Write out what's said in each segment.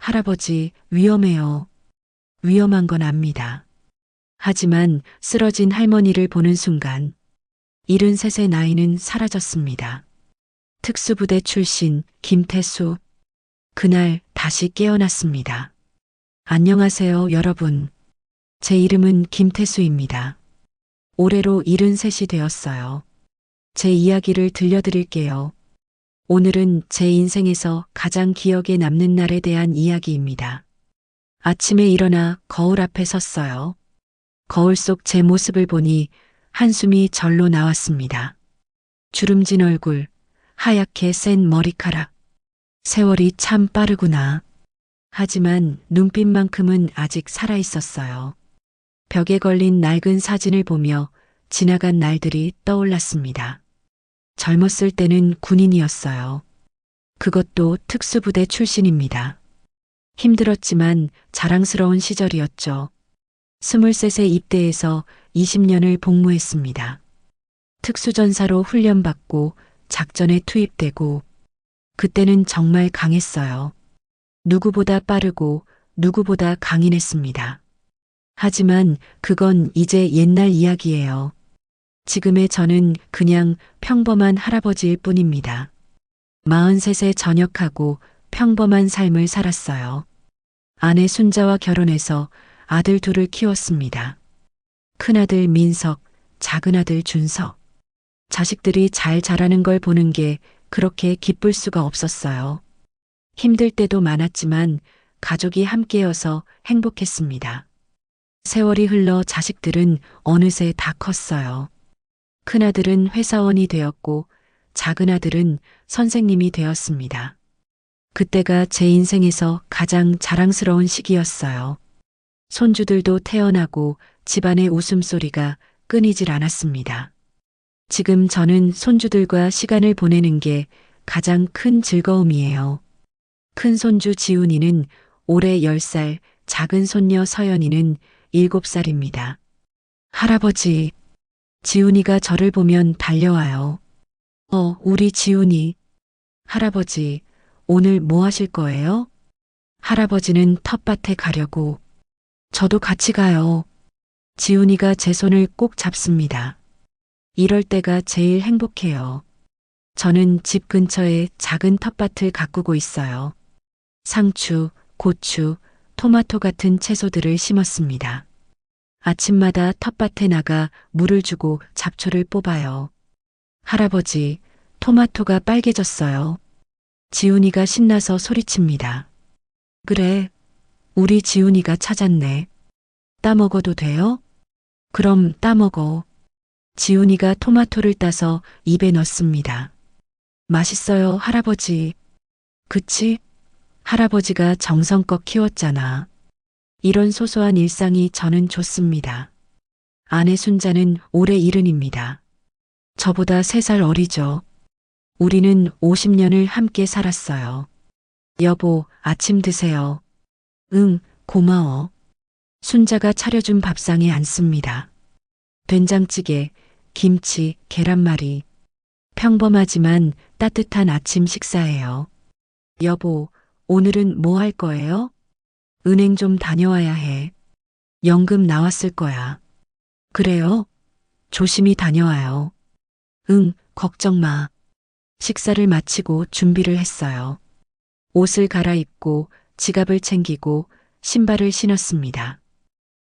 할아버지, 위험해요. 위험한 건 압니다. 하지만 쓰러진 할머니를 보는 순간 73의 나이는 사라졌습니다. 특수부대 출신 김태수. 그날 다시 깨어났습니다. 안녕하세요, 여러분. 제 이름은 김태수입니다. 올해로 73이 되었어요. 제 이야기를 들려드릴게요. 오늘은 제 인생에서 가장 기억에 남는 날에 대한 이야기입니다. 아침에 일어나 거울 앞에 섰어요. 거울 속 제 모습을 보니 한숨이 절로 나왔습니다. 주름진 얼굴, 하얗게 센 머리카락. 세월이 참 빠르구나. 하지만 눈빛만큼은 아직 살아 있었어요. 벽에 걸린 낡은 사진을 보며 지나간 날들이 떠올랐습니다. 젊었을 때는 군인이었어요. 그것도 특수부대 출신입니다. 힘들었지만 자랑스러운 시절이었죠. 23세 입대해서 20년을 복무했습니다. 특수전사로 훈련받고 작전에 투입되고 그때는 정말 강했어요. 누구보다 빠르고 누구보다 강인했습니다. 하지만 그건 이제 옛날 이야기예요. 지금의 저는 그냥 평범한 할아버지일 뿐입니다. 43세 전역하고 평범한 삶을 살았어요. 아내 순자와 결혼해서 아들 둘을 키웠습니다. 큰아들 민석, 작은아들 준석. 자식들이 잘 자라는 걸 보는 게 그렇게 기쁠 수가 없었어요. 힘들 때도 많았지만 가족이 함께여서 행복했습니다. 세월이 흘러 자식들은 어느새 다 컸어요. 큰아들은 회사원이 되었고 작은아들은 선생님이 되었습니다. 그때가 제 인생에서 가장 자랑스러운 시기였어요. 손주들도 태어나고 집안의 웃음소리가 끊이질 않았습니다. 지금 저는 손주들과 시간을 보내는 게 가장 큰 즐거움이에요. 큰 손주 지훈이는 올해 10살, 작은 손녀 서연이는 7살입니다. 할아버지, 지훈이가 저를 보면 달려와요. 우리 지훈이. 할아버지, 오늘 뭐 하실 거예요? 할아버지는 텃밭에 가려고. 저도 같이 가요. 지훈이가 제 손을 꼭 잡습니다. 이럴 때가 제일 행복해요. 저는 집 근처에 작은 텃밭을 가꾸고 있어요. 상추, 고추, 토마토 같은 채소들을 심었습니다. 아침마다 텃밭에 나가 물을 주고 잡초를 뽑아요. 할아버지, 토마토가 빨개졌어요. 지훈이가 신나서 소리칩니다. 그래, 우리 지훈이가 찾았네. 따먹어도 돼요? 그럼 따먹어. 지훈이가 토마토를 따서 입에 넣습니다. 맛있어요, 할아버지. 그치? 할아버지가 정성껏 키웠잖아. 이런 소소한 일상이 저는 좋습니다. 아내 순자는 올해 70입니다. 저보다 3살 어리죠. 우리는 50년을 함께 살았어요. 여보, 아침 드세요. 응, 고마워. 순자가 차려준 밥상에 앉습니다. 된장찌개, 김치, 계란말이. 평범하지만 따뜻한 아침 식사예요. 여보, 오늘은 뭐 할 거예요? 은행 좀 다녀와야 해. 연금 나왔을 거야. 그래요? 조심히 다녀와요. 응, 걱정 마. 식사를 마치고 준비를 했어요. 옷을 갈아입고 지갑을 챙기고 신발을 신었습니다.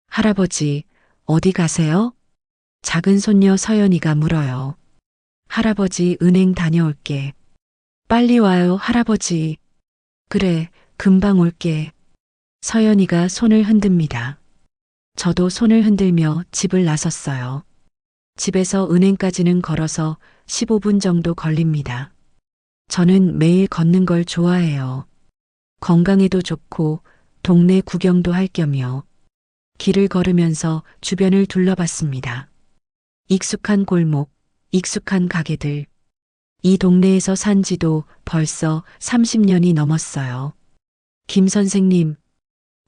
할아버지, 어디 가세요? 작은 손녀 서연이가 물어요. 할아버지, 은행 다녀올게. 빨리 와요, 할아버지. 그래, 금방 올게. 서연이가 손을 흔듭니다. 저도 손을 흔들며 집을 나섰어요. 집에서 은행까지는 걸어서 15분 정도 걸립니다. 저는 매일 걷는 걸 좋아해요. 건강에도 좋고 동네 구경도 할 겸요. 길을 걸으면서 주변을 둘러봤습니다. 익숙한 골목, 익숙한 가게들. 이 동네에서 산 지도 벌써 30년이 넘었어요. 김 선생님,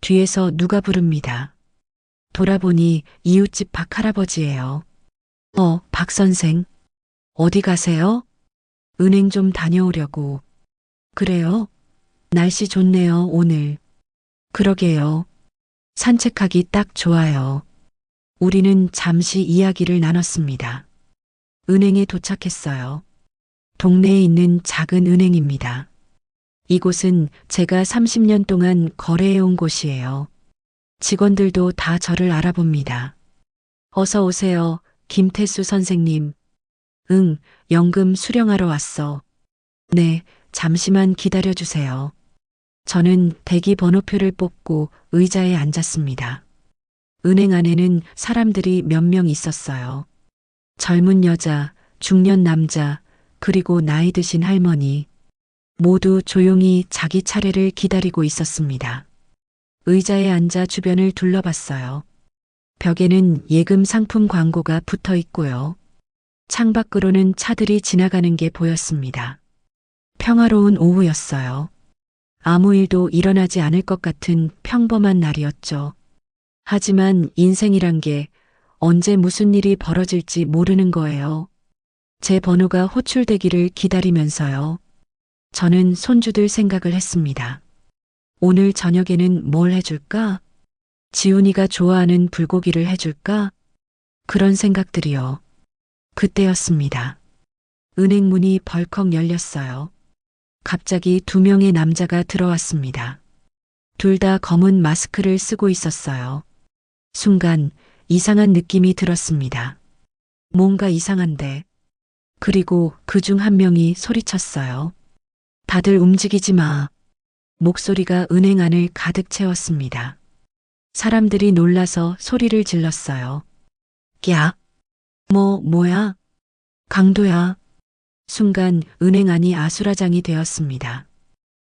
뒤에서 누가 부릅니다. 돌아보니 이웃집 박 할아버지예요. 박 선생. 어디 가세요? 은행 좀 다녀오려고. 그래요? 날씨 좋네요, 오늘. 그러게요. 산책하기 딱 좋아요. 우리는 잠시 이야기를 나눴습니다. 은행에 도착했어요. 동네에 있는 작은 은행입니다. 이곳은 제가 30년 동안 거래해온 곳이에요. 직원들도 다 저를 알아봅니다. 어서 오세요, 김태수 선생님. 응, 연금 수령하러 왔어. 네, 잠시만 기다려주세요. 저는 대기 번호표를 뽑고 의자에 앉았습니다. 은행 안에는 사람들이 몇 명 있었어요. 젊은 여자, 중년 남자, 그리고 나이 드신 할머니. 모두 조용히 자기 차례를 기다리고 있었습니다. 의자에 앉아 주변을 둘러봤어요. 벽에는 예금 상품 광고가 붙어 있고요. 창밖으로는 차들이 지나가는 게 보였습니다. 평화로운 오후였어요. 아무 일도 일어나지 않을 것 같은 평범한 날이었죠. 하지만 인생이란 게 언제 무슨 일이 벌어질지 모르는 거예요. 제 번호가 호출되기를 기다리면서요. 저는 손주들 생각을 했습니다. 오늘 저녁에는 뭘 해줄까? 지훈이가 좋아하는 불고기를 해줄까? 그런 생각들이요. 그때였습니다. 은행 문이 벌컥 열렸어요. 갑자기 두 명의 남자가 들어왔습니다. 둘 다 검은 마스크를 쓰고 있었어요. 순간 이상한 느낌이 들었습니다. 뭔가 이상한데. 그리고 그중 한 명이 소리쳤어요. 다들 움직이지 마. 목소리가 은행 안을 가득 채웠습니다. 사람들이 놀라서 소리를 질렀어요. 야, 뭐야? 강도야. 순간 은행 안이 아수라장이 되었습니다.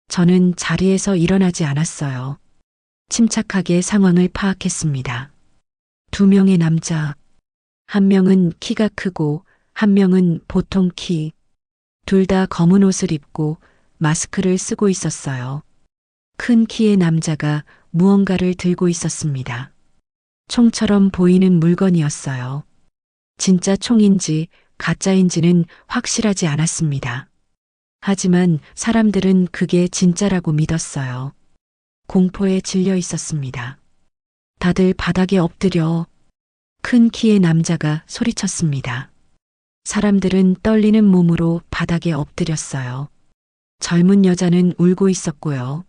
저는 자리에서 일어나지 않았어요. 침착하게 상황을 파악했습니다. 두 명의 남자. 한 명은 키가 크고 한 명은 보통 키. 둘 다 검은 옷을 입고 마스크를 쓰고 있었어요. 큰 키의 남자가 무언가를 들고 있었습니다. 총처럼 보이는 물건이었어요. 진짜 총인지 가짜인지는 확실하지 않았습니다. 하지만 사람들은 그게 진짜라고 믿었어요. 공포에 질려 있었습니다. 다들 바닥에 엎드려. 큰 키의 남자가 소리쳤습니다. 사람들은 떨리는 몸으로 바닥에 엎드렸어요. 젊은 여자는 울고 있었고요.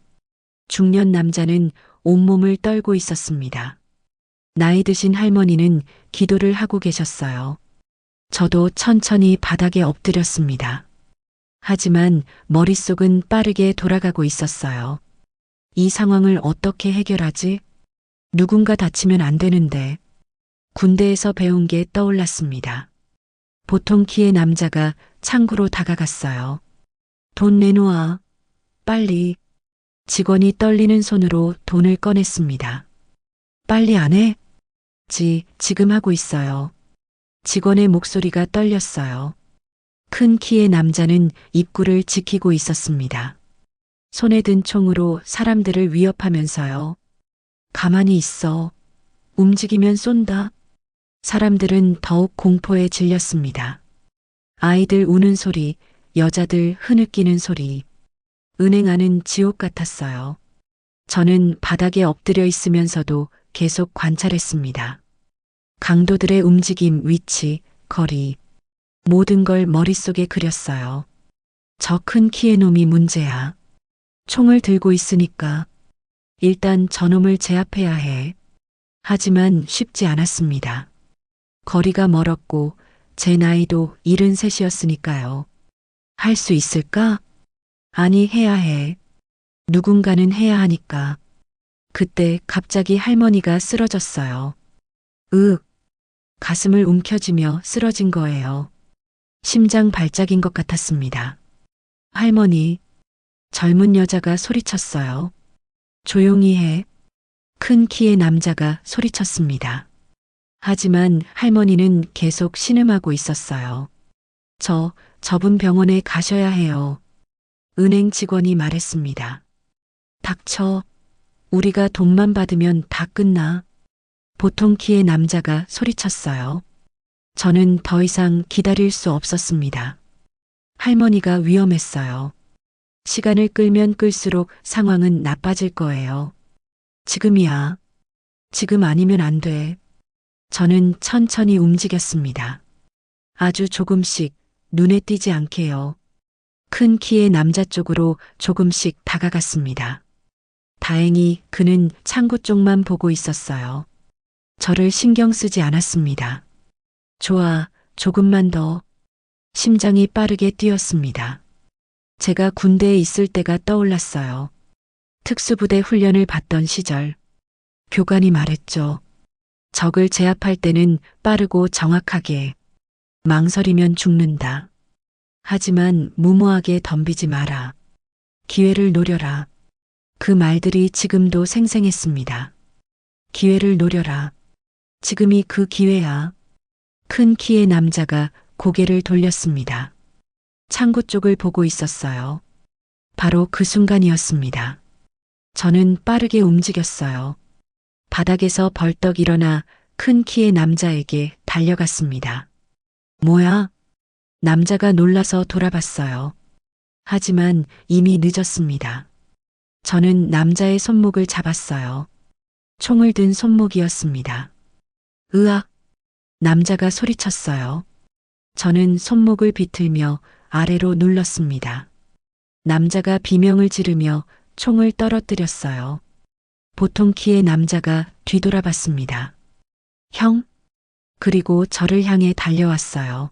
중년 남자는 온몸을 떨고 있었습니다. 나이 드신 할머니는 기도를 하고 계셨어요. 저도 천천히 바닥에 엎드렸습니다. 하지만 머릿속은 빠르게 돌아가고 있었어요. 이 상황을 어떻게 해결하지? 누군가 다치면 안 되는데. 군대에서 배운 게 떠올랐습니다. 보통 키의 남자가 창구로 다가갔어요. 돈 내놓아. 빨리. 직원이 떨리는 손으로 돈을 꺼냈습니다. 빨리 안 해? 지금 하고 있어요. 직원의 목소리가 떨렸어요. 큰 키의 남자는 입구를 지키고 있었습니다. 손에 든 총으로 사람들을 위협하면서요. 가만히 있어. 움직이면 쏜다. 사람들은 더욱 공포에 질렸습니다. 아이들 우는 소리, 여자들 흐느끼는 소리. 은행 안은 지옥 같았어요. 저는 바닥에 엎드려 있으면서도 계속 관찰했습니다. 강도들의 움직임, 위치, 거리. 모든 걸 머릿속에 그렸어요. 저 큰 키의 놈이 문제야. 총을 들고 있으니까. 일단 저놈을 제압해야 해. 하지만 쉽지 않았습니다. 거리가 멀었고 제 나이도 73이었으니까요. 할 수 있을까? 아니, 해야 해. 누군가는 해야 하니까. 그때 갑자기 할머니가 쓰러졌어요. 가슴을 움켜쥐며 쓰러진 거예요. 심장 발작인 것 같았습니다. 할머니, 젊은 여자가 소리쳤어요. 조용히 해. 큰 키의 남자가 소리쳤습니다. 하지만 할머니는 계속 신음하고 있었어요. 저분 병원에 가셔야 해요. 은행 직원이 말했습니다. 닥쳐. 우리가 돈만 받으면 다 끝나. 보통 키의 남자가 소리쳤어요. 저는 더 이상 기다릴 수 없었습니다. 할머니가 위험했어요. 시간을 끌면 끌수록 상황은 나빠질 거예요. 지금이야. 지금 아니면 안 돼. 저는 천천히 움직였습니다. 아주 조금씩 눈에 띄지 않게요. 큰 키의 남자 쪽으로 조금씩 다가갔습니다. 다행히 그는 창구 쪽만 보고 있었어요. 저를 신경 쓰지 않았습니다. 좋아, 조금만 더. 심장이 빠르게 뛰었습니다. 제가 군대에 있을 때가 떠올랐어요. 특수부대 훈련을 받던 시절. 교관이 말했죠. 적을 제압할 때는 빠르고 정확하게. 망설이면 죽는다. 하지만 무모하게 덤비지 마라. 기회를 노려라. 그 말들이 지금도 생생했습니다. 기회를 노려라. 지금이 그 기회야. 큰 키의 남자가 고개를 돌렸습니다. 창구 쪽을 보고 있었어요. 바로 그 순간이었습니다. 저는 빠르게 움직였어요. 바닥에서 벌떡 일어나 큰 키의 남자에게 달려갔습니다. 뭐야? 남자가 놀라서 돌아봤어요. 하지만 이미 늦었습니다. 저는 남자의 손목을 잡았어요. 총을 든 손목이었습니다. 으악! 남자가 소리쳤어요. 저는 손목을 비틀며 아래로 눌렀습니다. 남자가 비명을 지르며 총을 떨어뜨렸어요. 보통 키의 남자가 뒤돌아봤습니다. 형? 그리고 저를 향해 달려왔어요.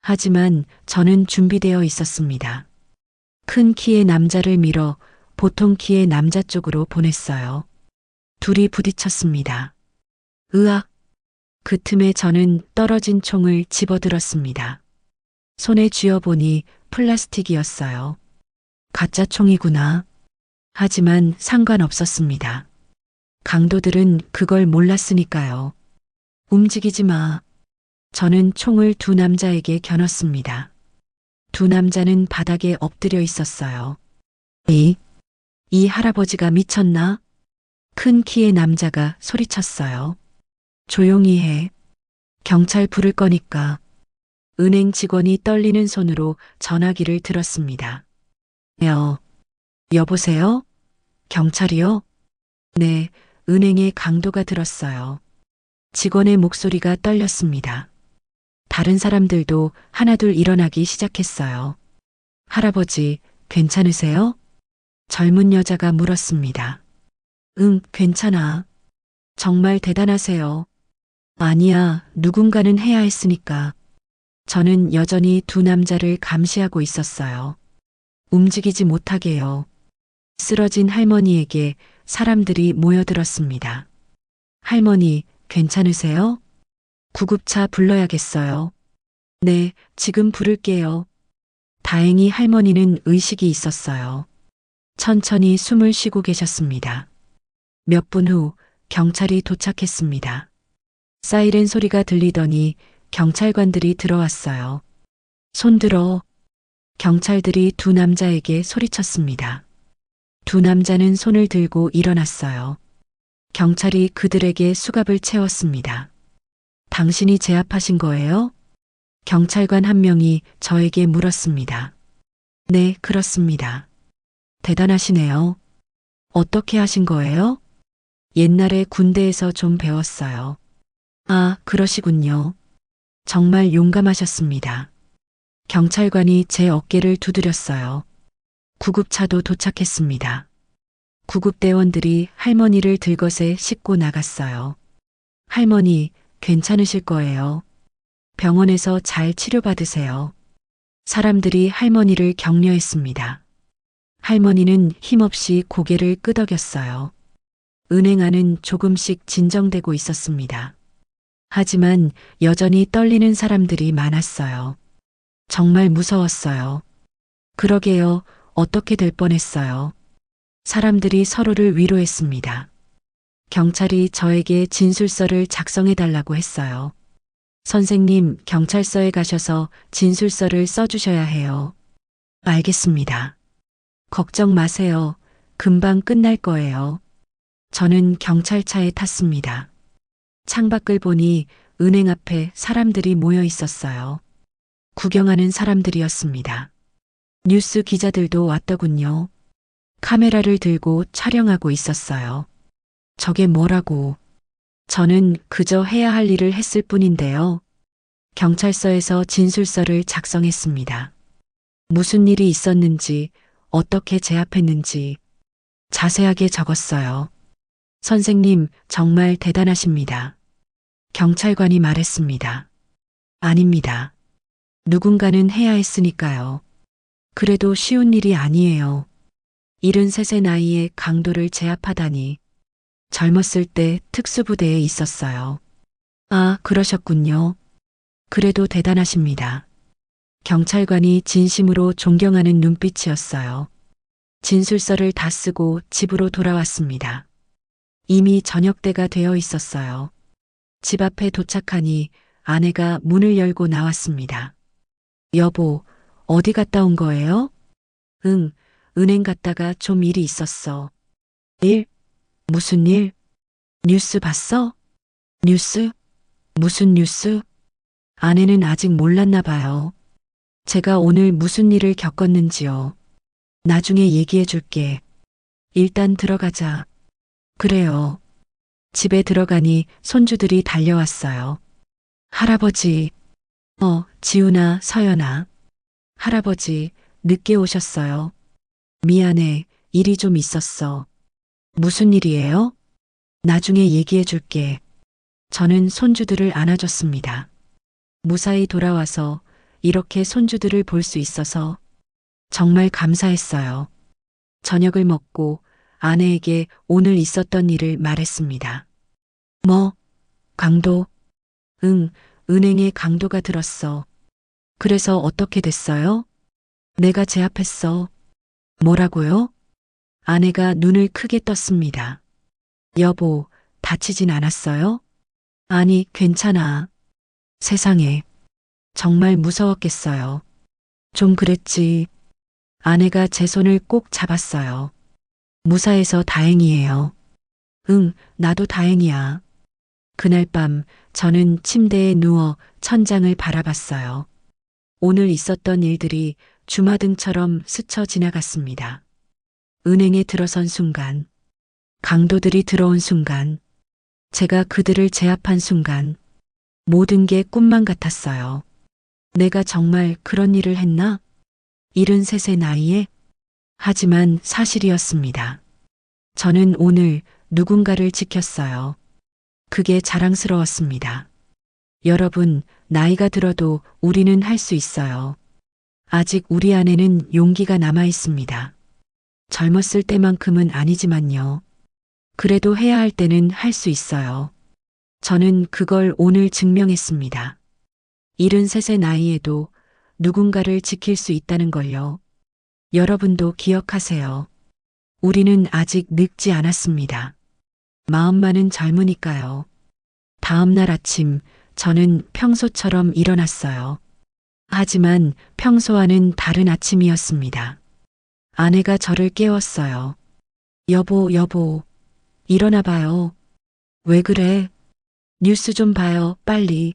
하지만 저는 준비되어 있었습니다. 큰 키의 남자를 밀어 보통 키의 남자 쪽으로 보냈어요. 둘이 부딪혔습니다. 으악! 그 틈에 저는 떨어진 총을 집어들었습니다. 손에 쥐어보니 플라스틱이었어요. 가짜 총이구나. 하지만 상관없었습니다. 강도들은 그걸 몰랐으니까요. 움직이지 마. 저는 총을 두 남자에게 겨눴습니다. 두 남자는 바닥에 엎드려 있었어요. 이 할아버지가 미쳤나? 큰 키의 남자가 소리쳤어요. 조용히 해. 경찰 부를 거니까. 은행 직원이 떨리는 손으로 전화기를 들었습니다. 여보세요? 경찰이요? 네, 은행의 강도가 들었어요. 직원의 목소리가 떨렸습니다. 다른 사람들도 하나둘 일어나기 시작했어요. 할아버지, 괜찮으세요? 젊은 여자가 물었습니다. 응, 괜찮아. 정말 대단하세요. 아니야, 누군가는 해야 했으니까. 저는 여전히 두 남자를 감시하고 있었어요. 움직이지 못하게요. 쓰러진 할머니에게 사람들이 모여들었습니다. 할머니, 괜찮으세요? 구급차 불러야겠어요. 네, 지금 부를게요. 다행히 할머니는 의식이 있었어요. 천천히 숨을 쉬고 계셨습니다. 몇 분 후 경찰이 도착했습니다. 사이렌 소리가 들리더니 경찰관들이 들어왔어요. 손 들어. 경찰들이 두 남자에게 소리쳤습니다. 두 남자는 손을 들고 일어났어요. 경찰이 그들에게 수갑을 채웠습니다. 당신이 제압하신 거예요? 경찰관 한 명이 저에게 물었습니다. 네, 그렇습니다. 대단하시네요. 어떻게 하신 거예요? 옛날에 군대에서 좀 배웠어요. 아, 그러시군요. 정말 용감하셨습니다. 경찰관이 제 어깨를 두드렸어요. 구급차도 도착했습니다. 구급대원들이 할머니를 들것에 싣고 나갔어요. 할머니, 괜찮으실 거예요. 병원에서 잘 치료받으세요. 사람들이 할머니를 격려했습니다. 할머니는 힘없이 고개를 끄덕였어요. 은행 안은 조금씩 진정되고 있었습니다. 하지만 여전히 떨리는 사람들이 많았어요. 정말 무서웠어요. 그러게요, 어떻게 될 뻔했어요. 사람들이 서로를 위로했습니다. 경찰이 저에게 진술서를 작성해달라고 했어요. 선생님, 경찰서에 가셔서 진술서를 써주셔야 해요. 알겠습니다. 걱정 마세요. 금방 끝날 거예요. 저는 경찰차에 탔습니다. 창밖을 보니 은행 앞에 사람들이 모여 있었어요. 구경하는 사람들이었습니다. 뉴스 기자들도 왔더군요. 카메라를 들고 촬영하고 있었어요. 저게 뭐라고. 저는 그저 해야 할 일을 했을 뿐인데요. 경찰서에서 진술서를 작성했습니다. 무슨 일이 있었는지, 어떻게 제압했는지 자세하게 적었어요. 선생님, 정말 대단하십니다. 경찰관이 말했습니다. 아닙니다. 누군가는 해야 했으니까요. 그래도 쉬운 일이 아니에요. 73의 나이에 강도를 제압하다니. 젊었을 때 특수부대에 있었어요. 아, 그러셨군요. 그래도 대단하십니다. 경찰관이 진심으로 존경하는 눈빛이었어요. 진술서를 다 쓰고 집으로 돌아왔습니다. 이미 저녁때가 되어 있었어요. 집 앞에 도착하니 아내가 문을 열고 나왔습니다. 여보, 어디 갔다 온 거예요? 응, 은행 갔다가 좀 일이 있었어. 일? 무슨 일? 뉴스 봤어? 뉴스? 무슨 뉴스? 아내는 아직 몰랐나 봐요. 제가 오늘 무슨 일을 겪었는지요. 나중에 얘기해 줄게. 일단 들어가자. 그래요. 집에 들어가니 손주들이 달려왔어요. 할아버지, 지훈아, 서연아. 할아버지, 늦게 오셨어요. 미안해, 일이 좀 있었어. 무슨 일이에요? 나중에 얘기해 줄게. 저는 손주들을 안아줬습니다. 무사히 돌아와서 이렇게 손주들을 볼 수 있어서 정말 감사했어요. 저녁을 먹고 아내에게 오늘 있었던 일을 말했습니다. 뭐? 강도? 응, 은행에 강도가 들었어. 그래서 어떻게 됐어요? 내가 제압했어. 뭐라고요? 아내가 눈을 크게 떴습니다. 여보, 다치진 않았어요? 아니, 괜찮아. 세상에. 정말 무서웠겠어요. 좀 그랬지. 아내가 제 손을 꼭 잡았어요. 무사해서 다행이에요. 응, 나도 다행이야. 그날 밤 저는 침대에 누워 천장을 바라봤어요. 오늘 있었던 일들이 주마등처럼 스쳐 지나갔습니다. 은행에 들어선 순간, 강도들이 들어온 순간, 제가 그들을 제압한 순간, 모든 게 꿈만 같았어요. 내가 정말 그런 일을 했나? 73의 나이에? 하지만 사실이었습니다. 저는 오늘 누군가를 지켰어요. 그게 자랑스러웠습니다. 여러분, 나이가 들어도 우리는 할 수 있어요. 아직 우리 안에는 용기가 남아 있습니다. 젊었을 때만큼은 아니지만요. 그래도 해야 할 때는 할 수 있어요. 저는 그걸 오늘 증명했습니다. 73의 나이에도 누군가를 지킬 수 있다는 걸요. 여러분도 기억하세요. 우리는 아직 늙지 않았습니다. 마음만은 젊으니까요. 다음 날 아침 저는 평소처럼 일어났어요. 하지만 평소와는 다른 아침이었습니다. 아내가 저를 깨웠어요. 여보, 일어나 봐요. 왜 그래? 뉴스 좀 봐요, 빨리.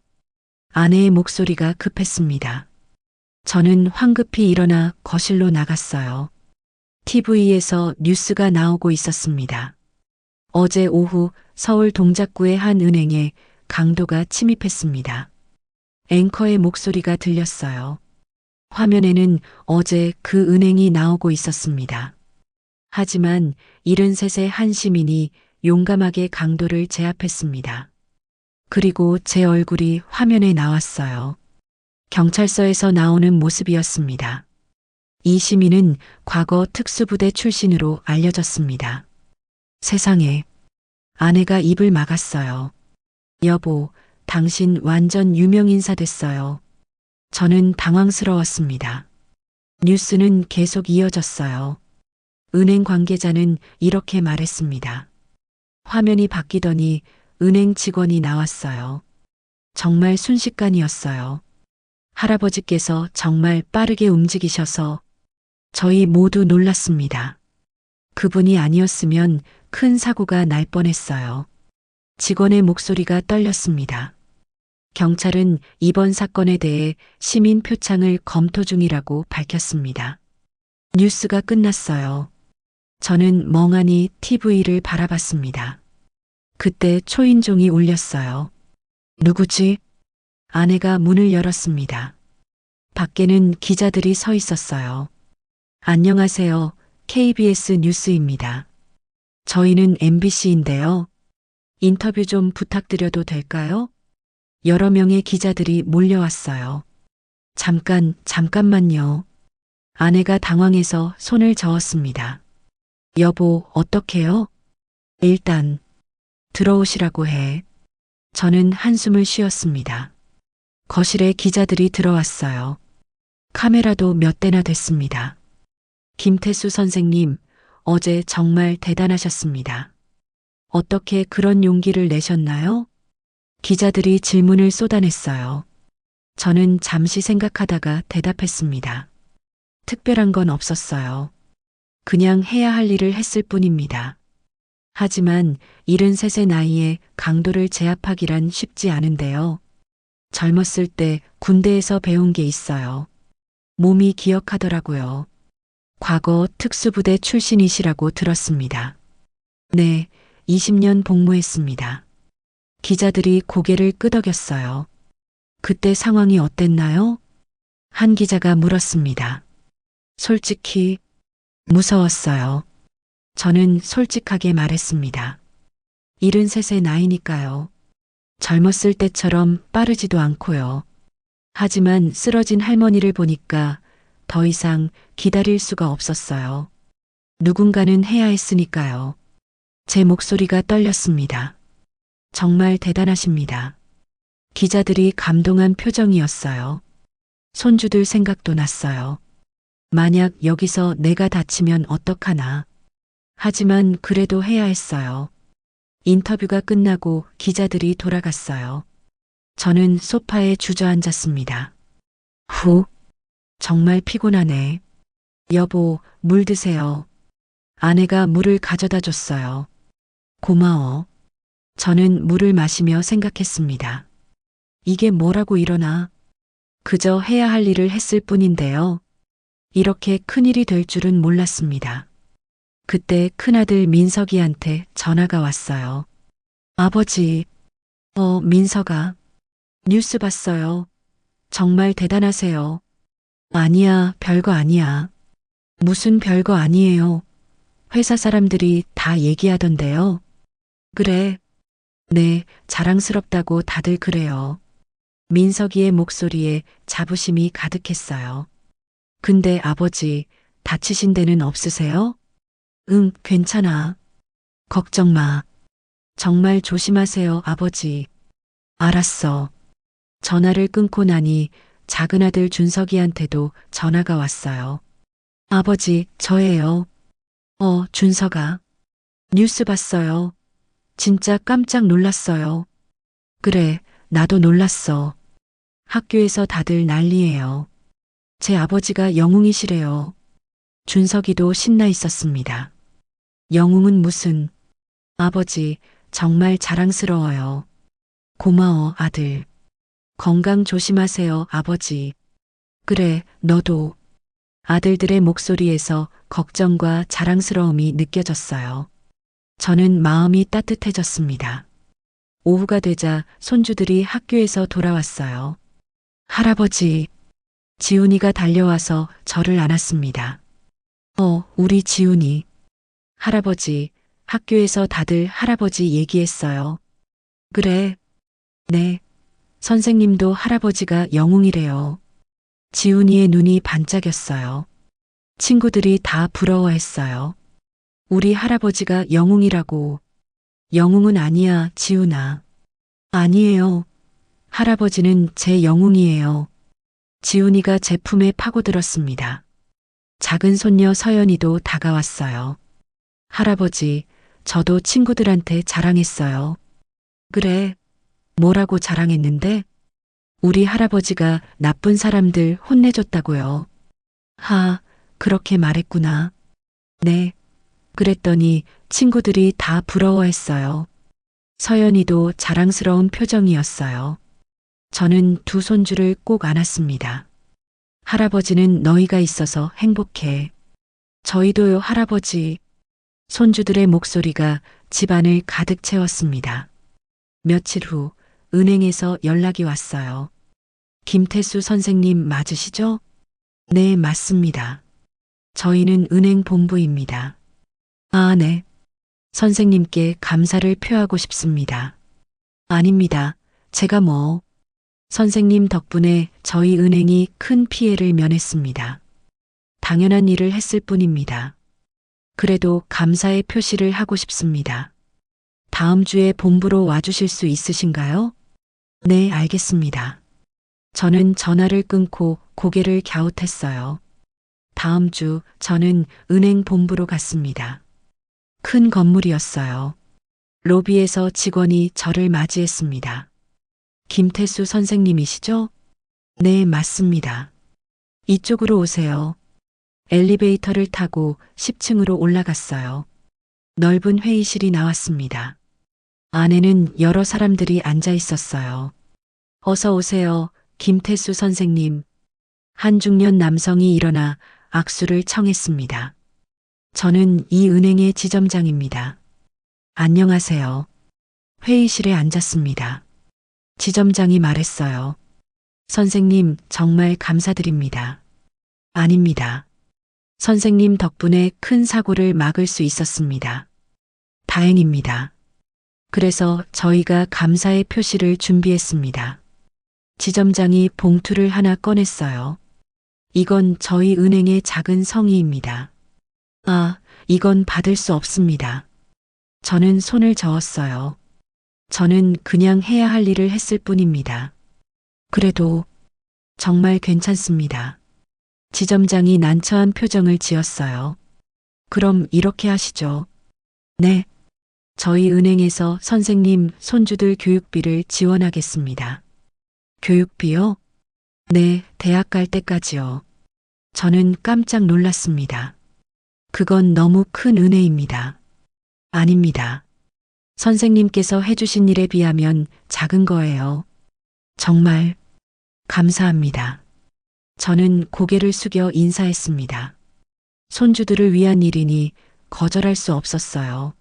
아내의 목소리가 급했습니다. 저는 황급히 일어나 거실로 나갔어요. TV에서 뉴스가 나오고 있었습니다. 어제 오후 서울 동작구의 한 은행에 강도가 침입했습니다. 앵커의 목소리가 들렸어요. 화면에는 어제 그 은행이 나오고 있었습니다. 하지만 73세 한 시민이 용감하게 강도를 제압했습니다. 그리고 제 얼굴이 화면에 나왔어요. 경찰서에서 나오는 모습이었습니다. 이 시민은 과거 특수부대 출신으로 알려졌습니다. 세상에. 아내가 입을 막았어요. 여보, 당신 완전 유명인사 됐어요. 저는 당황스러웠습니다. 뉴스는 계속 이어졌어요. 은행 관계자는 이렇게 말했습니다. 화면이 바뀌더니 은행 직원이 나왔어요. 정말 순식간이었어요. 할아버지께서 정말 빠르게 움직이셔서 저희 모두 놀랐습니다. 그분이 아니었으면 큰 사고가 날 뻔했어요. 직원의 목소리가 떨렸습니다. 경찰은 이번 사건에 대해 시민 표창을 검토 중이라고 밝혔습니다. 뉴스가 끝났어요. 저는 멍하니 TV를 바라봤습니다. 그때 초인종이 울렸어요. 누구지? 아내가 문을 열었습니다. 밖에는 기자들이 서 있었어요. 안녕하세요. KBS 뉴스입니다. 저희는 MBC인데요. 인터뷰 좀 부탁드려도 될까요? 여러 명의 기자들이 몰려왔어요. 잠깐만요. 아내가 당황해서 손을 저었습니다. 여보, 어떡해요? 일단, 들어오시라고 해. 저는 한숨을 쉬었습니다. 거실에 기자들이 들어왔어요. 카메라도 몇 대나 됐습니다. 김태수 선생님, 어제 정말 대단하셨습니다. 어떻게 그런 용기를 내셨나요? 기자들이 질문을 쏟아냈어요. 저는 잠시 생각하다가 대답했습니다. 특별한 건 없었어요. 그냥 해야 할 일을 했을 뿐입니다. 하지만 73의 나이에 강도를 제압하기란 쉽지 않은데요. 젊었을 때 군대에서 배운 게 있어요. 몸이 기억하더라고요. 과거 특수부대 출신이시라고 들었습니다. 네, 20년 복무했습니다. 기자들이 고개를 끄덕였어요. 그때 상황이 어땠나요? 한 기자가 물었습니다. 솔직히 무서웠어요. 저는 솔직하게 말했습니다. 73의 나이니까요. 젊었을 때처럼 빠르지도 않고요. 하지만 쓰러진 할머니를 보니까 더 이상 기다릴 수가 없었어요. 누군가는 해야 했으니까요. 제 목소리가 떨렸습니다. 정말 대단하십니다. 기자들이 감동한 표정이었어요. 손주들 생각도 났어요. 만약 여기서 내가 다치면 어떡하나. 하지만 그래도 해야 했어요. 인터뷰가 끝나고 기자들이 돌아갔어요. 저는 소파에 주저앉았습니다. 정말 피곤하네. 여보, 물 드세요. 아내가 물을 가져다 줬어요. 고마워. 저는 물을 마시며 생각했습니다. 이게 뭐라고 이러나. 그저 해야 할 일을 했을 뿐인데요. 이렇게 큰일이 될 줄은 몰랐습니다. 그때 큰아들 민석이한테 전화가 왔어요. 아버지, 민석아. 뉴스 봤어요. 정말 대단하세요. 아니야, 별거 아니야. 무슨 별거 아니에요. 회사 사람들이 다 얘기하던데요. 그래. 네, 자랑스럽다고 다들 그래요. 민석이의 목소리에 자부심이 가득했어요. 근데 아버지, 다치신 데는 없으세요? 응, 괜찮아. 걱정 마. 정말 조심하세요, 아버지. 알았어. 전화를 끊고 나니 작은 아들 준석이한테도 전화가 왔어요. 아버지, 저예요. 준석아. 뉴스 봤어요. 진짜 깜짝 놀랐어요. 그래, 나도 놀랐어. 학교에서 다들 난리예요. 제 아버지가 영웅이시래요. 준석이도 신나 있었습니다. 영웅은 무슨. 아버지, 정말 자랑스러워요. 고마워, 아들. 건강 조심하세요, 아버지. 그래, 너도. 아들들의 목소리에서 걱정과 자랑스러움이 느껴졌어요. 저는 마음이 따뜻해졌습니다. 오후가 되자 손주들이 학교에서 돌아왔어요. 할아버지, 지훈이가 달려와서 저를 안았습니다. 우리 지훈이. 할아버지, 학교에서 다들 할아버지 얘기했어요. 그래. 네. 선생님도 할아버지가 영웅이래요. 지훈이의 눈이 반짝였어요. 친구들이 다 부러워했어요. 우리 할아버지가 영웅이라고. 영웅은 아니야, 지훈아. 아니에요. 할아버지는 제 영웅이에요. 지훈이가 제 품에 파고들었습니다. 작은 손녀 서연이도 다가왔어요. 할아버지, 저도 친구들한테 자랑했어요. 그래. 뭐라고 자랑했는데? 우리 할아버지가 나쁜 사람들 혼내줬다고요. 그렇게 말했구나. 네. 그랬더니 친구들이 다 부러워했어요. 서연이도 자랑스러운 표정이었어요. 저는 두 손주를 꼭 안았습니다. 할아버지는 너희가 있어서 행복해. 저희도요, 할아버지. 손주들의 목소리가 집안을 가득 채웠습니다. 며칠 후 은행에서 연락이 왔어요. 김태수 선생님 맞으시죠? 네, 맞습니다. 저희는 은행 본부입니다. 아, 네. 선생님께 감사를 표하고 싶습니다. 아닙니다. 제가 뭐. 선생님 덕분에 저희 은행이 큰 피해를 면했습니다. 당연한 일을 했을 뿐입니다. 그래도 감사의 표시를 하고 싶습니다. 다음 주에 본부로 와주실 수 있으신가요? 네, 알겠습니다. 저는 전화를 끊고 고개를 갸웃했어요. 다음 주 저는 은행 본부로 갔습니다. 큰 건물이었어요. 로비에서 직원이 저를 맞이했습니다. 김태수 선생님이시죠? 네, 맞습니다. 이쪽으로 오세요. 엘리베이터를 타고 10층으로 올라갔어요. 넓은 회의실이 나왔습니다. 안에는 여러 사람들이 앉아 있었어요. 어서 오세요, 김태수 선생님. 한 중년 남성이 일어나 악수를 청했습니다. 저는 이 은행의 지점장입니다. 안녕하세요. 회의실에 앉았습니다. 지점장이 말했어요. 선생님, 정말 감사드립니다. 아닙니다. 선생님 덕분에 큰 사고를 막을 수 있었습니다. 다행입니다. 그래서 저희가 감사의 표시를 준비했습니다. 지점장이 봉투를 하나 꺼냈어요. 이건 저희 은행의 작은 성의입니다. 아, 이건 받을 수 없습니다. 저는 손을 저었어요. 저는 그냥 해야 할 일을 했을 뿐입니다. 그래도 정말 괜찮습니다. 지점장이 난처한 표정을 지었어요. 그럼 이렇게 하시죠. 네. 저희 은행에서 선생님 손주들 교육비를 지원하겠습니다. 교육비요? 네, 대학 갈 때까지요. 저는 깜짝 놀랐습니다. 그건 너무 큰 은혜입니다. 아닙니다. 선생님께서 해주신 일에 비하면 작은 거예요. 정말 감사합니다. 저는 고개를 숙여 인사했습니다. 손주들을 위한 일이니 거절할 수 없었어요.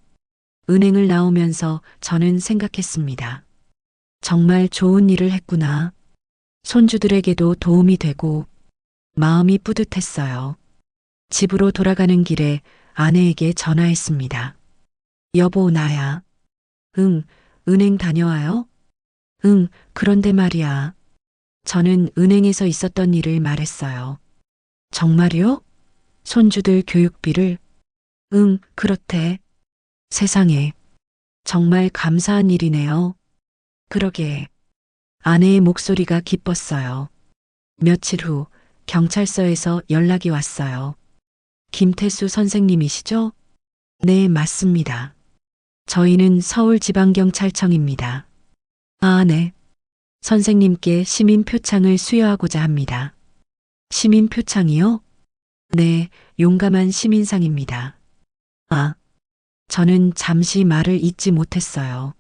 은행을 나오면서 저는 생각했습니다. 정말 좋은 일을 했구나. 손주들에게도 도움이 되고 마음이 뿌듯했어요. 집으로 돌아가는 길에 아내에게 전화했습니다. 여보, 나야. 응, 은행 다녀와요? 응, 그런데 말이야. 저는 은행에서 있었던 일을 말했어요. 정말요? 손주들 교육비를? 응, 그렇대. 세상에. 정말 감사한 일이네요. 그러게. 아내의 목소리가 기뻤어요. 며칠 후 경찰서에서 연락이 왔어요. 김태수 선생님이시죠? 네, 맞습니다. 저희는 서울지방경찰청입니다. 아, 네. 선생님께 시민표창을 수여하고자 합니다. 시민표창이요? 네, 용감한 시민상입니다. 아, 저는 잠시 말을 잇지 못했어요.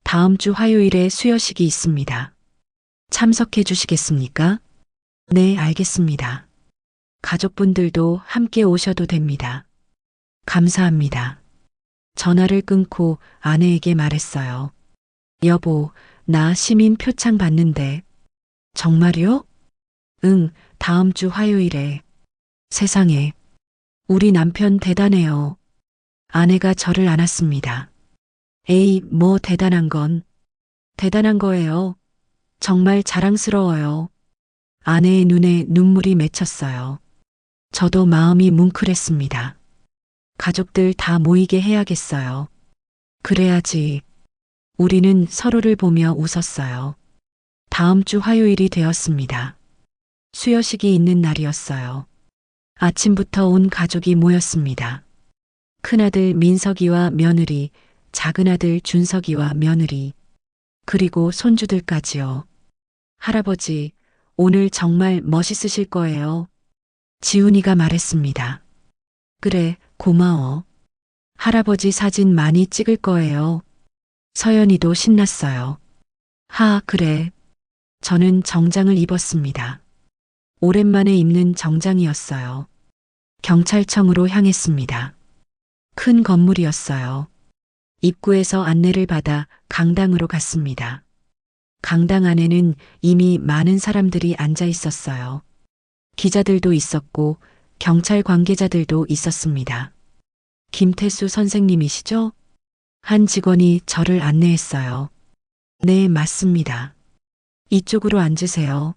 다음 주 화요일에 수여식이 있습니다. 참석해 주시겠습니까? 네, 알겠습니다. 가족분들도 함께 오셔도 됩니다. 감사합니다. 전화를 끊고 아내에게 말했어요. 여보, 나 시민 표창 받는데. 정말요? 응, 다음 주 화요일에. 세상에. 우리 남편 대단해요. 아내가 저를 안았습니다. 에이, 뭐 대단한 건. 대단한 거예요. 정말 자랑스러워요. 아내의 눈에 눈물이 맺혔어요. 저도 마음이 뭉클했습니다. 가족들 다 모이게 해야겠어요. 그래야지. 우리는 서로를 보며 웃었어요. 다음 주 화요일이 되었습니다. 수여식이 있는 날이었어요. 아침부터 온 가족이 모였습니다. 큰아들 민석이와 며느리, 작은아들 준석이와 며느리, 그리고 손주들까지요. 할아버지, 오늘 정말 멋있으실 거예요. 지훈이가 말했습니다. 그래, 고마워. 할아버지 사진 많이 찍을 거예요. 서연이도 신났어요. 하, 그래. 저는 정장을 입었습니다. 오랜만에 입는 정장이었어요. 경찰청으로 향했습니다. 큰 건물이었어요. 입구에서 안내를 받아 강당으로 갔습니다. 강당 안에는 이미 많은 사람들이 앉아 있었어요. 기자들도 있었고 경찰 관계자들도 있었습니다. 김태수 선생님이시죠? 한 직원이 저를 안내했어요. 네, 맞습니다. 이쪽으로 앉으세요.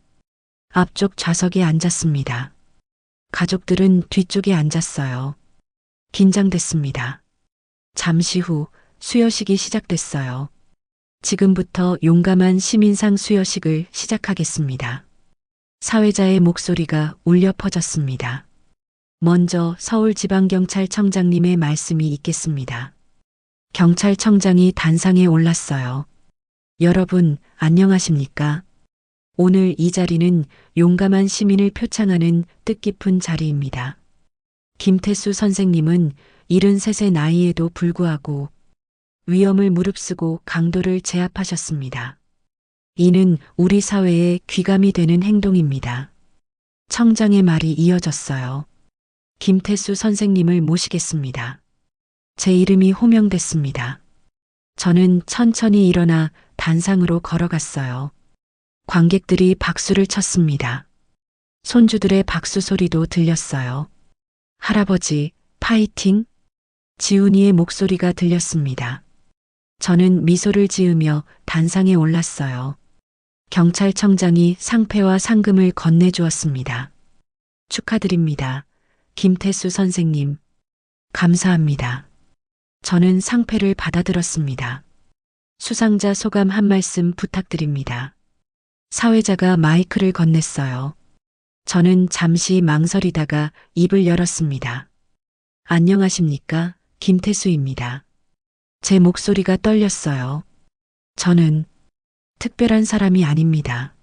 앞쪽 좌석에 앉았습니다. 가족들은 뒤쪽에 앉았어요. 긴장됐습니다. 잠시 후 수여식이 시작됐어요. 지금부터 용감한 시민상 수여식을 시작하겠습니다. 사회자의 목소리가 울려 퍼졌습니다. 먼저 서울지방경찰청장님의 말씀이 있겠습니다. 경찰청장이 단상에 올랐어요. 여러분, 안녕하십니까? 오늘 이 자리는 용감한 시민을 표창하는 뜻깊은 자리입니다. 김태수 선생님은 73세 나이에도 불구하고 위험을 무릅쓰고 강도를 제압하셨습니다. 이는 우리 사회에 귀감이 되는 행동입니다. 청장의 말이 이어졌어요. 김태수 선생님을 모시겠습니다. 제 이름이 호명됐습니다. 저는 천천히 일어나 단상으로 걸어갔어요. 관객들이 박수를 쳤습니다. 손주들의 박수 소리도 들렸어요. 할아버지, 파이팅! 지훈이의 목소리가 들렸습니다. 저는 미소를 지으며 단상에 올랐어요. 경찰청장이 상패와 상금을 건네주었습니다. 축하드립니다. 김태수 선생님. 감사합니다. 저는 상패를 받아들었습니다. 수상자 소감 한 말씀 부탁드립니다. 사회자가 마이크를 건넸어요. 저는 잠시 망설이다가 입을 열었습니다. 안녕하십니까? 김태수입니다. 제 목소리가 떨렸어요. 저는 특별한 사람이 아닙니다.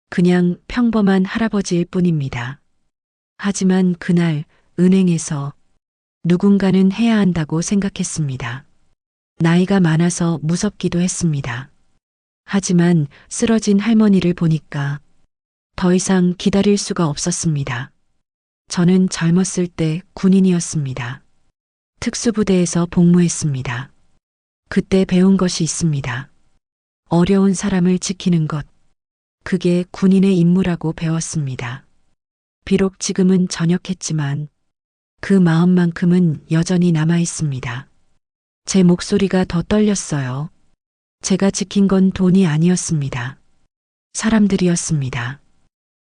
그냥 평범한 할아버지일 뿐입니다. 하지만 그날 은행에서 누군가는 해야 한다고 생각했습니다. 나이가 많아서 무섭기도 했습니다. 하지만 쓰러진 할머니를 보니까 더 이상 기다릴 수가 없었습니다. 저는 젊었을 때 군인이었습니다. 특수부대에서 복무했습니다. 그때 배운 것이 있습니다. 어려운 사람을 지키는 것. 그게 군인의 임무라고 배웠습니다. 비록 지금은 전역했지만 그 마음만큼은 여전히 남아 있습니다. 제 목소리가 더 떨렸어요. 제가 지킨 건 돈이 아니었습니다. 사람들이었습니다.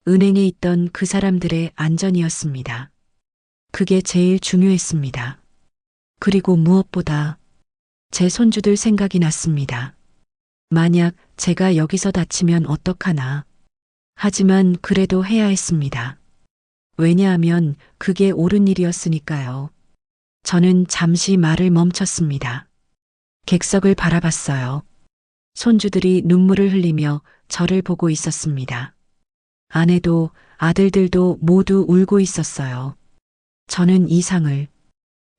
은행에 있던 그 사람들의 안전이었습니다. 그게 제일 중요했습니다. 그리고 무엇보다 제 손주들 생각이 났습니다. 만약 제가 여기서 다치면 어떡하나. 하지만 그래도 해야 했습니다. 왜냐하면 그게 옳은 일이었으니까요. 저는 잠시 말을 멈췄습니다. 객석을 바라봤어요. 손주들이 눈물을 흘리며 저를 보고 있었습니다. 아내도 아들들도 모두 울고 있었어요. 저는 이 상을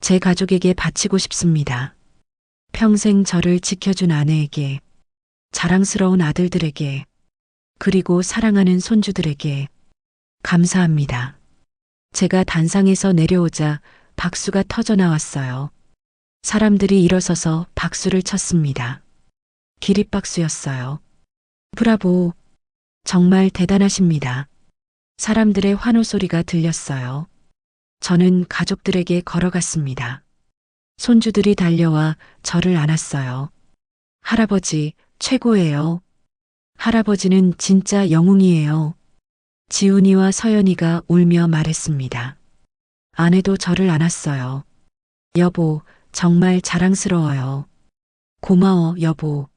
제 가족에게 바치고 싶습니다. 평생 저를 지켜준 아내에게, 자랑스러운 아들들에게, 그리고 사랑하는 손주들에게 감사합니다. 제가 단상에서 내려오자 박수가 터져 나왔어요. 사람들이 일어서서 박수를 쳤습니다. 기립박수였어요. 브라보! 정말 대단하십니다. 사람들의 환호 소리가 들렸어요. 저는 가족들에게 걸어갔습니다. 손주들이 달려와 저를 안았어요. 할아버지, 최고예요. 할아버지는 진짜 영웅이에요. 지훈이와 서연이가 울며 말했습니다. 아내도 저를 안았어요. 여보, 정말 자랑스러워요. 고마워, 여보.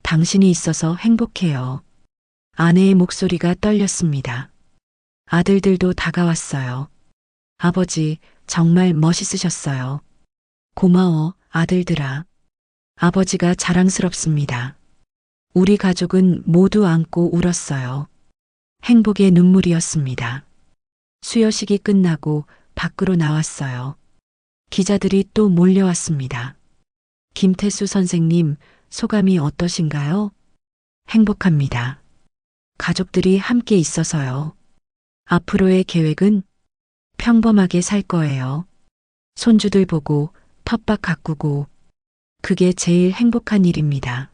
당신이 있어서 행복해요. 아내의 목소리가 떨렸습니다. 아들들도 다가왔어요. 아버지, 정말 멋있으셨어요. 고마워, 아들들아. 아버지가 자랑스럽습니다. 우리 가족은 모두 안고 울었어요. 행복의 눈물이었습니다. 수여식이 끝나고 밖으로 나왔어요. 기자들이 또 몰려왔습니다. 김태수 선생님, 소감이 어떠신가요? 행복합니다. 가족들이 함께 있어서요. 앞으로의 계획은 평범하게 살 거예요. 손주들 보고 텃밭 가꾸고 그게 제일 행복한 일입니다.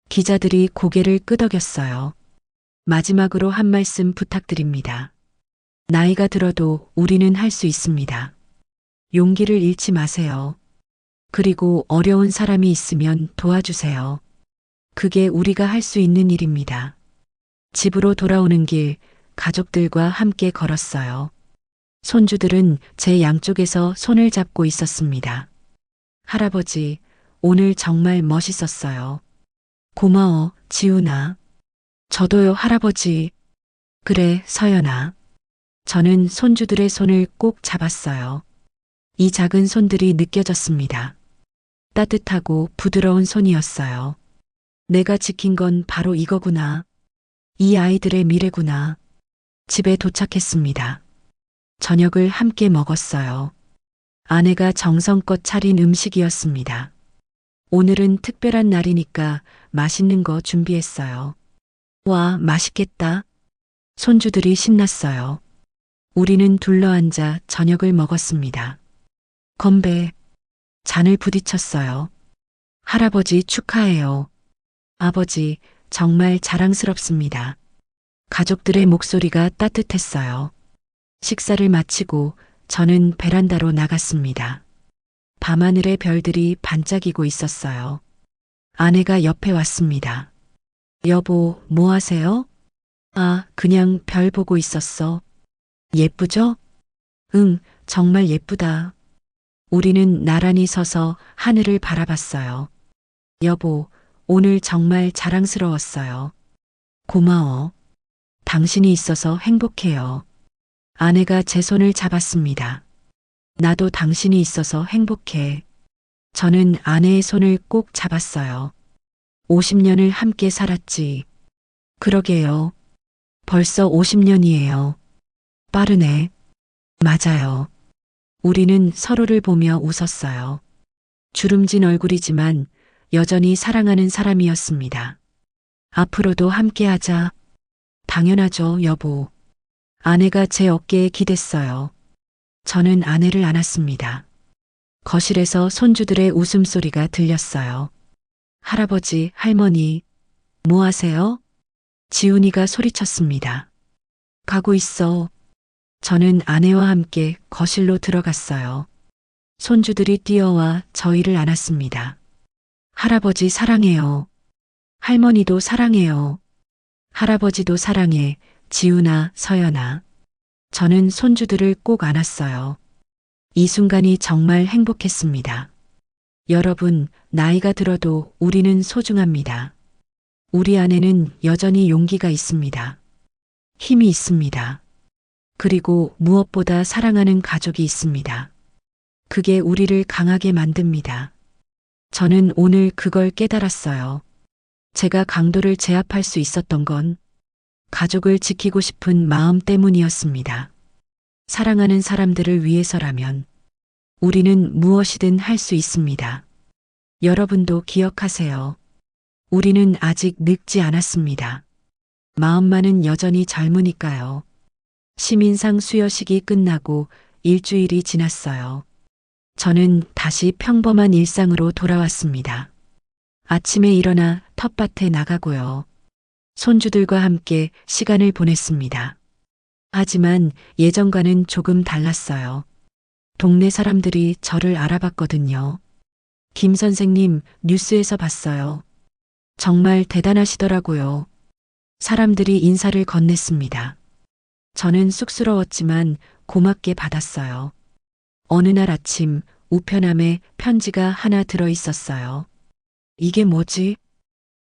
기자들이 고개를 끄덕였어요. 마지막으로 한 말씀 부탁드립니다. 나이가 들어도 우리는 할 수 있습니다. 용기를 잃지 마세요. 그리고 어려운 사람이 있으면 도와주세요. 그게 우리가 할 수 있는 일입니다. 집으로 돌아오는 길 가족들과 함께 걸었어요. 손주들은 제 양쪽에서 손을 잡고 있었습니다. 할아버지, 오늘 정말 멋있었어요. 고마워, 지훈아. 저도요, 할아버지. 그래, 서연아. 저는 손주들의 손을 꼭 잡았어요. 이 작은 손들이 느껴졌습니다. 따뜻하고 부드러운 손이었어요. 내가 지킨 건 바로 이거구나. 이 아이들의 미래구나. 집에 도착했습니다. 저녁을 함께 먹었어요. 아내가 정성껏 차린 음식이었습니다. 오늘은 특별한 날이니까 맛있는 거 준비했어요. 와, 맛있겠다. 손주들이 신났어요. 우리는 둘러앉아 저녁을 먹었습니다. 건배. 잔을 부딪혔어요. 할아버지 축하해요. 아버지, 정말 자랑스럽습니다. 가족들의 목소리가 따뜻했어요. 식사를 마치고 저는 베란다로 나갔습니다. 밤하늘의 별들이 반짝이고 있었어요. 아내가 옆에 왔습니다. 여보, 뭐 하세요? 아, 그냥 별 보고 있었어. 예쁘죠? 응, 정말 예쁘다. 우리는 나란히 서서 하늘을 바라봤어요. 여보, 오늘 정말 자랑스러웠어요. 고마워. 당신이 있어서 행복해요. 아내가 제 손을 잡았습니다. 나도 당신이 있어서 행복해. 저는 아내의 손을 꼭 잡았어요. 50년을 함께 살았지. 그러게요. 벌써 50년이에요. 빠르네. 맞아요. 우리는 서로를 보며 웃었어요. 주름진 얼굴이지만 여전히 사랑하는 사람이었습니다. 앞으로도 함께하자. 당연하죠, 여보. 아내가 제 어깨에 기댔어요. 저는 아내를 안았습니다. 거실에서 손주들의 웃음소리가 들렸어요. 할아버지, 할머니, 뭐 하세요? 지훈이가 소리쳤습니다. 가고 있어. 저는 아내와 함께 거실로 들어갔어요. 손주들이 뛰어와 저희를 안았습니다. 할아버지 사랑해요. 할머니도 사랑해요. 할아버지도 사랑해. 지훈아, 서연아. 저는 손주들을 꼭 안았어요. 이 순간이 정말 행복했습니다. 여러분, 나이가 들어도 우리는 소중합니다. 우리 안에는 여전히 용기가 있습니다. 힘이 있습니다. 그리고 무엇보다 사랑하는 가족이 있습니다. 그게 우리를 강하게 만듭니다. 저는 오늘 그걸 깨달았어요. 제가 강도를 제압할 수 있었던 건 가족을 지키고 싶은 마음 때문이었습니다. 사랑하는 사람들을 위해서라면 우리는 무엇이든 할 수 있습니다. 여러분도 기억하세요. 우리는 아직 늙지 않았습니다. 마음만은 여전히 젊으니까요. 시민상 수여식이 끝나고 일주일이 지났어요. 저는 다시 평범한 일상으로 돌아왔습니다. 아침에 일어나 텃밭에 나가고요. 손주들과 함께 시간을 보냈습니다. 하지만 예전과는 조금 달랐어요. 동네 사람들이 저를 알아봤거든요. 김 선생님, 뉴스에서 봤어요. 정말 대단하시더라고요. 사람들이 인사를 건넸습니다. 저는 쑥스러웠지만 고맙게 받았어요. 어느 날 아침 우편함에 편지가 하나 들어 있었어요. 이게 뭐지?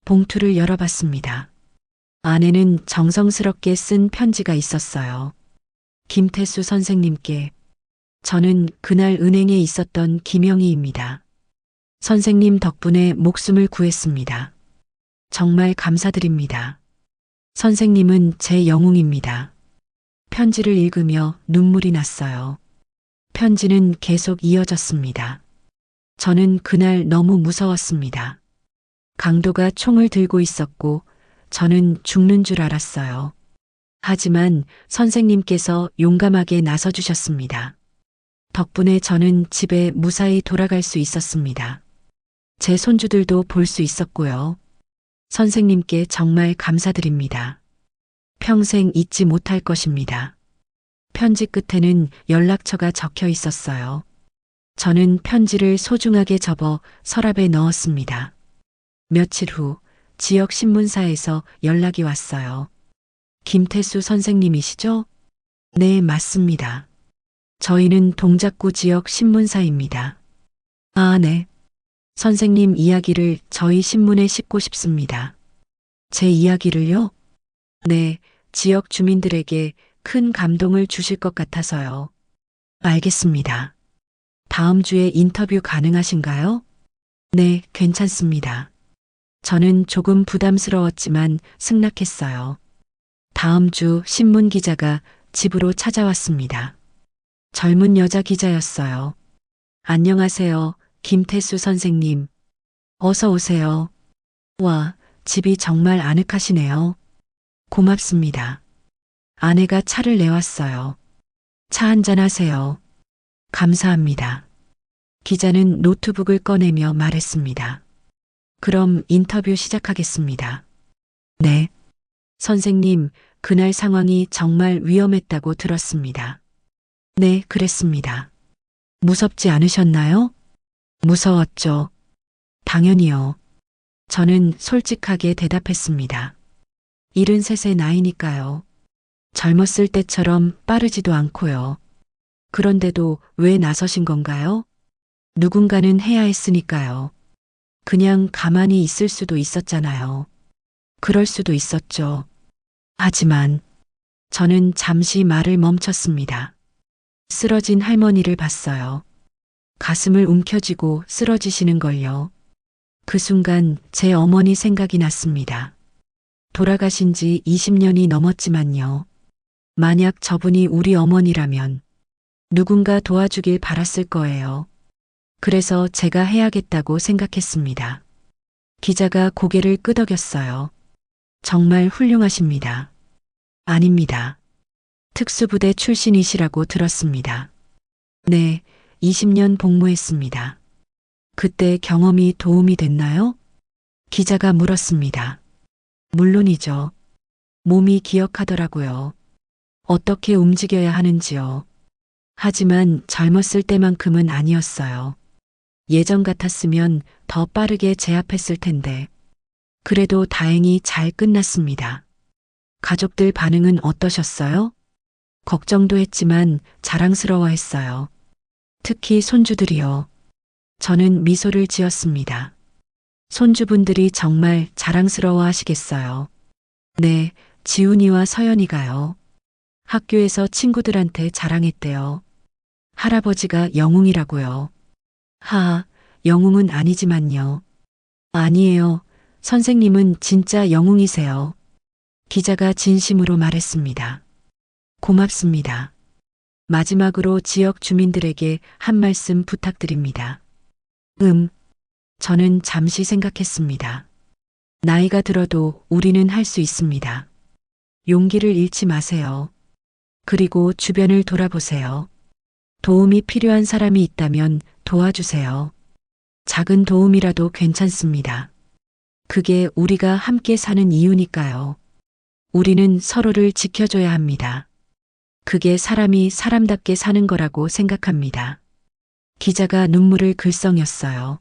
봉투를 열어봤습니다. 안에는 정성스럽게 쓴 편지가 있었어요. 김태수 선생님께. 저는 그날 은행에 있었던 김영희입니다. 선생님 덕분에 목숨을 구했습니다. 정말 감사드립니다. 선생님은 제 영웅입니다. 편지를 읽으며 눈물이 났어요. 편지는 계속 이어졌습니다. 저는 그날 너무 무서웠습니다. 강도가 총을 들고 있었고 저는 죽는 줄 알았어요. 하지만 선생님께서 용감하게 나서주셨습니다. 덕분에 저는 집에 무사히 돌아갈 수 있었습니다. 제 손주들도 볼 수 있었고요. 선생님께 정말 감사드립니다. 평생 잊지 못할 것입니다. 편지 끝에는 연락처가 적혀 있었어요. 저는 편지를 소중하게 접어 서랍에 넣었습니다. 며칠 후 지역 신문사에서 연락이 왔어요. 김태수 선생님이시죠? 네, 맞습니다. 저희는 동작구 지역 신문사입니다. 아, 네. 선생님 이야기를 저희 신문에 싣고 싶습니다. 제 이야기를요? 네, 지역 주민들에게 큰 감동을 주실 것 같아서요. 알겠습니다. 다음 주에 인터뷰 가능하신가요? 네, 괜찮습니다. 저는 조금 부담스러웠지만 승낙했어요. 다음 주 신문 기자가 집으로 찾아왔습니다. 젊은 여자 기자였어요. 안녕하세요, 김태수 선생님. 어서 오세요. 와, 집이 정말 아늑하시네요. 고맙습니다. 아내가 차를 내왔어요. 차 한잔 하세요. 감사합니다. 기자는 노트북을 꺼내며 말했습니다. 그럼 인터뷰 시작하겠습니다. 네. 선생님, 그날 상황이 정말 위험했다고 들었습니다. 네, 그랬습니다. 무섭지 않으셨나요? 무서웠죠. 당연히요. 저는 솔직하게 대답했습니다. 73의 나이니까요. 젊었을 때처럼 빠르지도 않고요. 그런데도 왜 나서신 건가요? 누군가는 해야 했으니까요. 그냥 가만히 있을 수도 있었잖아요. 그럴 수도 있었죠. 하지만 저는 잠시 말을 멈췄습니다. 쓰러진 할머니를 봤어요. 가슴을 움켜쥐고 쓰러지시는 걸요. 그 순간 제 어머니 생각이 났습니다. 돌아가신 지 20년이 넘었지만요. 만약 저분이 우리 어머니라면 누군가 도와주길 바랐을 거예요. 그래서 제가 해야겠다고 생각했습니다. 기자가 고개를 끄덕였어요. 정말 훌륭하십니다. 아닙니다. 특수부대 출신이시라고 들었습니다. 네, 20년 복무했습니다. 그때 경험이 도움이 됐나요? 기자가 물었습니다. 물론이죠. 몸이 기억하더라고요. 어떻게 움직여야 하는지요. 하지만 젊었을 때만큼은 아니었어요. 예전 같았으면 더 빠르게 제압했을 텐데. 그래도 다행히 잘 끝났습니다. 가족들 반응은 어떠셨어요? 걱정도 했지만 자랑스러워했어요. 특히 손주들이요. 저는 미소를 지었습니다. 손주분들이 정말 자랑스러워 하시겠어요. 네, 지훈이와 서연이가요. 학교에서 친구들한테 자랑했대요. 할아버지가 영웅이라고요. 하하, 영웅은 아니지만요. 아니에요. 선생님은 진짜 영웅이세요. 기자가 진심으로 말했습니다. 고맙습니다. 마지막으로 지역 주민들에게 한 말씀 부탁드립니다. 저는 잠시 생각했습니다. 나이가 들어도 우리는 할 수 있습니다. 용기를 잃지 마세요. 그리고 주변을 돌아보세요. 도움이 필요한 사람이 있다면 도와주세요. 작은 도움이라도 괜찮습니다. 그게 우리가 함께 사는 이유니까요. 우리는 서로를 지켜줘야 합니다. 그게 사람이 사람답게 사는 거라고 생각합니다. 기자가 눈물을 글썽였어요.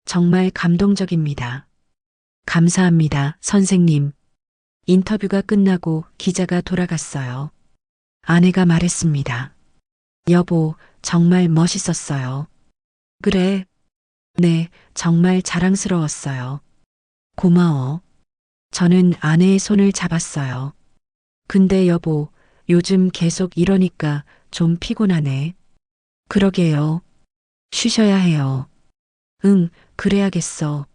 정말 감동적입니다. 감사합니다, 선생님. 인터뷰가 끝나고 기자가 돌아갔어요. 아내가 말했습니다. 여보, 정말 멋있었어요. 그래. 네, 정말 자랑스러웠어요. 고마워. 저는 아내의 손을 잡았어요. 근데 여보, 요즘 계속 이러니까 좀 피곤하네. 그러게요. 쉬셔야 해요. 응, 그래야겠어.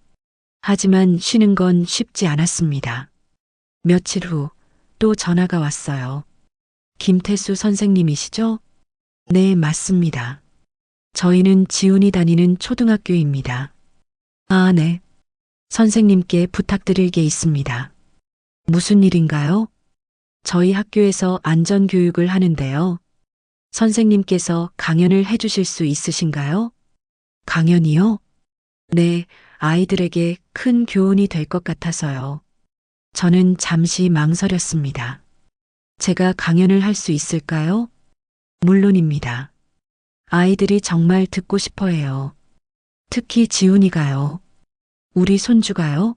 하지만 쉬는 건 쉽지 않았습니다. 며칠 후 또 전화가 왔어요. 김태수 선생님이시죠? 네, 맞습니다. 저희는 지훈이 다니는 초등학교입니다. 아, 네. 선생님께 부탁드릴 게 있습니다. 무슨 일인가요? 저희 학교에서 안전교육을 하는데요. 선생님께서 강연을 해주실 수 있으신가요? 강연이요? 네, 아이들에게 큰 교훈이 될 것 같아서요. 저는 잠시 망설였습니다. 제가 강연을 할 수 있을까요? 물론입니다. 아이들이 정말 듣고 싶어 해요. 특히 지훈이가요. 우리 손주가요?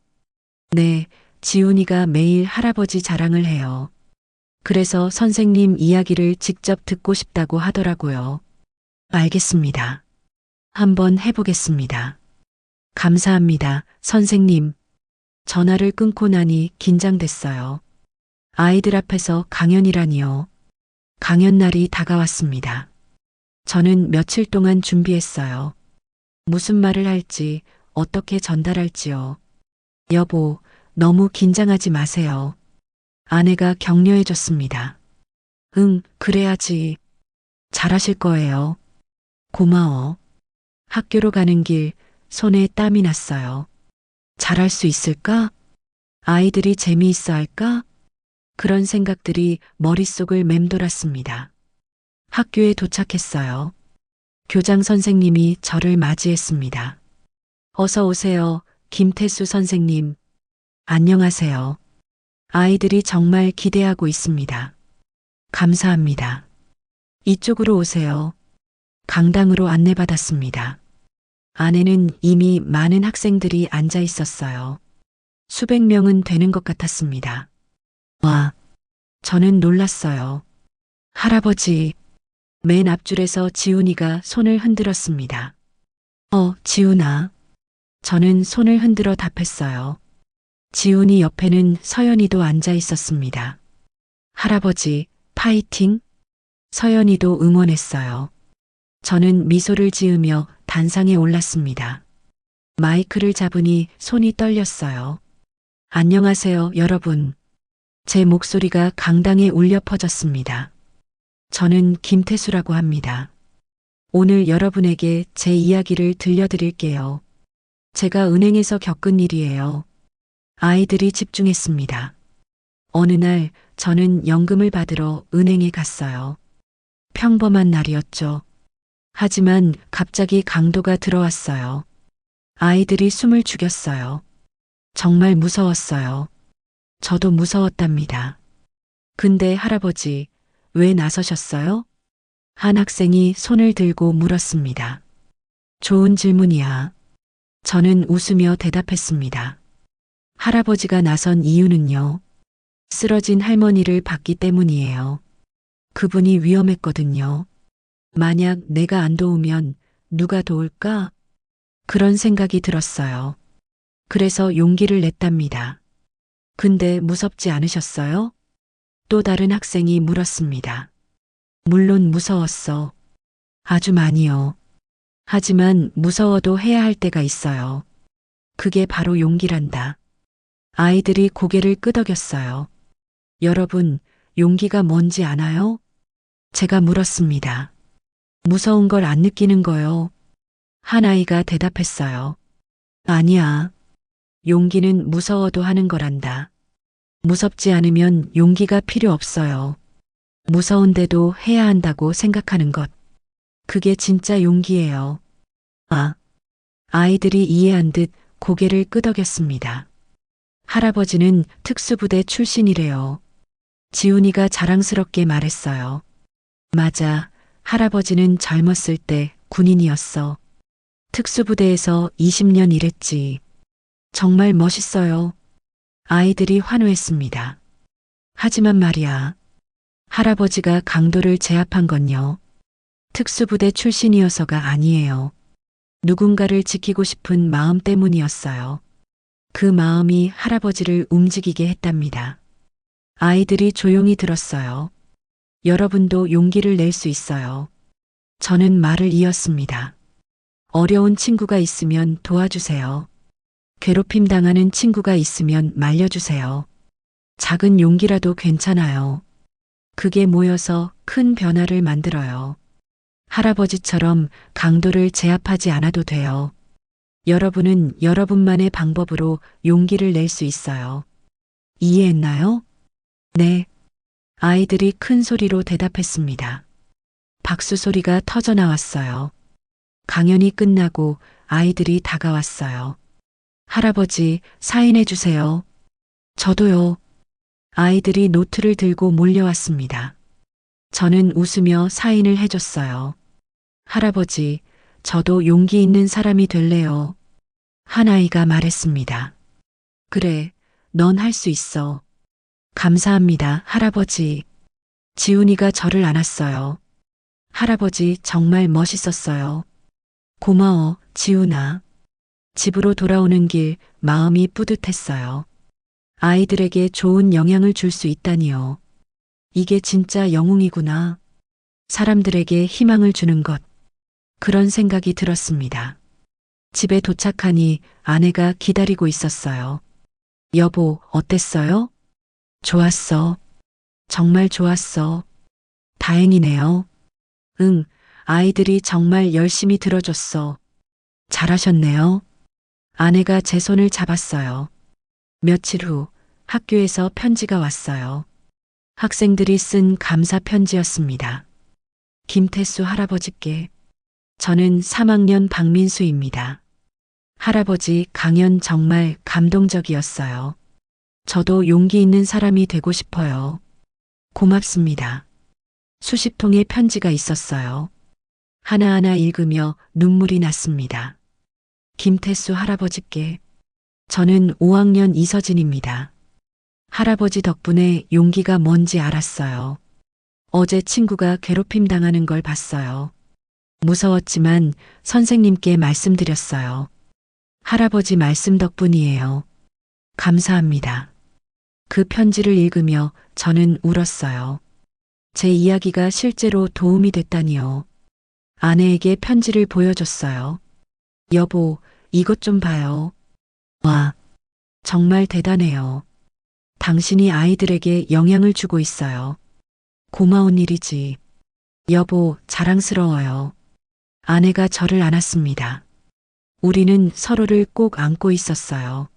네, 지훈이가 매일 할아버지 자랑을 해요. 그래서 선생님 이야기를 직접 듣고 싶다고 하더라고요. 알겠습니다. 한번 해보겠습니다. 감사합니다, 선생님. 전화를 끊고 나니 긴장됐어요. 아이들 앞에서 강연이라니요. 강연 날이 다가왔습니다. 저는 며칠 동안 준비했어요. 무슨 말을 할지, 어떻게 전달할지요. 여보, 너무 긴장하지 마세요. 아내가 격려해 줬습니다. 응, 그래야지. 잘하실 거예요. 고마워. 학교로 가는 길 손에 땀이 났어요. 잘할 수 있을까? 아이들이 재미있어 할까? 그런 생각들이 머릿속을 맴돌았습니다. 학교에 도착했어요. 교장 선생님이 저를 맞이했습니다. 어서 오세요, 김태수 선생님. 안녕하세요. 아이들이 정말 기대하고 있습니다. 감사합니다. 이쪽으로 오세요. 강당으로 안내받았습니다. 안에는 이미 많은 학생들이 앉아 있었어요. 수백 명은 되는 것 같았습니다. 와, 저는 놀랐어요. 할아버지, 맨 앞줄에서 지훈이가 손을 흔들었습니다. 지훈아. 저는 손을 흔들어 답했어요. 지훈이 옆에는 서연이도 앉아 있었습니다. 할아버지, 파이팅! 서연이도 응원했어요. 저는 미소를 지으며 단상에 올랐습니다. 마이크를 잡으니 손이 떨렸어요. 안녕하세요, 여러분. 제 목소리가 강당에 울려 퍼졌습니다. 저는 김태수라고 합니다. 오늘 여러분에게 제 이야기를 들려드릴게요. 제가 은행에서 겪은 일이에요. 아이들이 집중했습니다. 어느 날 저는 연금을 받으러 은행에 갔어요. 평범한 날이었죠. 하지만 갑자기 강도가 들어왔어요. 아이들이 숨을 죽였어요. 정말 무서웠어요. 저도 무서웠답니다. 근데 할아버지, 왜 나서셨어요? 한 학생이 손을 들고 물었습니다. 좋은 질문이야. 저는 웃으며 대답했습니다. 할아버지가 나선 이유는요. 쓰러진 할머니를 봤기 때문이에요. 그분이 위험했거든요. 만약 내가 안 도우면 누가 도울까? 그런 생각이 들었어요. 그래서 용기를 냈답니다. 근데 무섭지 않으셨어요? 또 다른 학생이 물었습니다. 물론 무서웠어. 아주 많이요. 하지만 무서워도 해야 할 때가 있어요. 그게 바로 용기란다. 아이들이 고개를 끄덕였어요. 여러분, 용기가 뭔지 아나요? 제가 물었습니다. 무서운 걸 안 느끼는 거요. 한 아이가 대답했어요. 아니야. 용기는 무서워도 하는 거란다. 무섭지 않으면 용기가 필요 없어요. 무서운데도 해야 한다고 생각하는 것. 그게 진짜 용기예요. 아이들이 이해한 듯 고개를 끄덕였습니다. 할아버지는 특수부대 출신이래요. 지훈이가 자랑스럽게 말했어요. 맞아, 할아버지는 젊었을 때 군인이었어. 특수부대에서 20년 일했지. 정말 멋있어요. 아이들이 환호했습니다. 하지만 말이야. 할아버지가 강도를 제압한 건요. 특수부대 출신이어서가 아니에요. 누군가를 지키고 싶은 마음 때문이었어요. 그 마음이 할아버지를 움직이게 했답니다. 아이들이 조용히 들었어요. 여러분도 용기를 낼 수 있어요. 저는 말을 이었습니다. 어려운 친구가 있으면 도와주세요. 괴롭힘 당하는 친구가 있으면 말려주세요. 작은 용기라도 괜찮아요. 그게 모여서 큰 변화를 만들어요. 할아버지처럼 강도를 제압하지 않아도 돼요. 여러분은 여러분만의 방법으로 용기를 낼 수 있어요. 이해했나요? 네. 아이들이 큰 소리로 대답했습니다. 박수 소리가 터져 나왔어요. 강연이 끝나고 아이들이 다가왔어요. 할아버지, 사인해 주세요. 저도요. 아이들이 노트를 들고 몰려왔습니다. 저는 웃으며 사인을 해줬어요. 할아버지, 저도 용기 있는 사람이 될래요. 한 아이가 말했습니다. 그래, 넌 할 수 있어. 감사합니다, 할아버지. 지훈이가 저를 안았어요. 할아버지, 정말 멋있었어요. 고마워, 지훈아. 집으로 돌아오는 길 마음이 뿌듯했어요. 아이들에게 좋은 영향을 줄 수 있다니요. 이게 진짜 영웅이구나. 사람들에게 희망을 주는 것. 그런 생각이 들었습니다. 집에 도착하니 아내가 기다리고 있었어요. 여보, 어땠어요? 좋았어. 정말 좋았어. 다행이네요. 응, 아이들이 정말 열심히 들어줬어. 잘하셨네요. 아내가 제 손을 잡았어요. 며칠 후 학교에서 편지가 왔어요. 학생들이 쓴 감사 편지였습니다. 김태수 할아버지께. 저는 3학년 박민수입니다. 할아버지 강연 정말 감동적이었어요. 저도 용기 있는 사람이 되고 싶어요. 고맙습니다. 수십 통의 편지가 있었어요. 하나하나 읽으며 눈물이 났습니다. 김태수 할아버지께. 저는 5학년 이서진입니다. 할아버지 덕분에 용기가 뭔지 알았어요. 어제 친구가 괴롭힘 당하는 걸 봤어요. 무서웠지만 선생님께 말씀드렸어요. 할아버지 말씀 덕분이에요. 감사합니다. 그 편지를 읽으며 저는 울었어요. 제 이야기가 실제로 도움이 됐다니요. 아내에게 편지를 보여줬어요. 여보, 이것 좀 봐요. 와, 정말 대단해요. 당신이 아이들에게 영향을 주고 있어요. 고마운 일이지. 여보, 자랑스러워요. 아내가 저를 안았습니다. 우리는 서로를 꼭 안고 있었어요.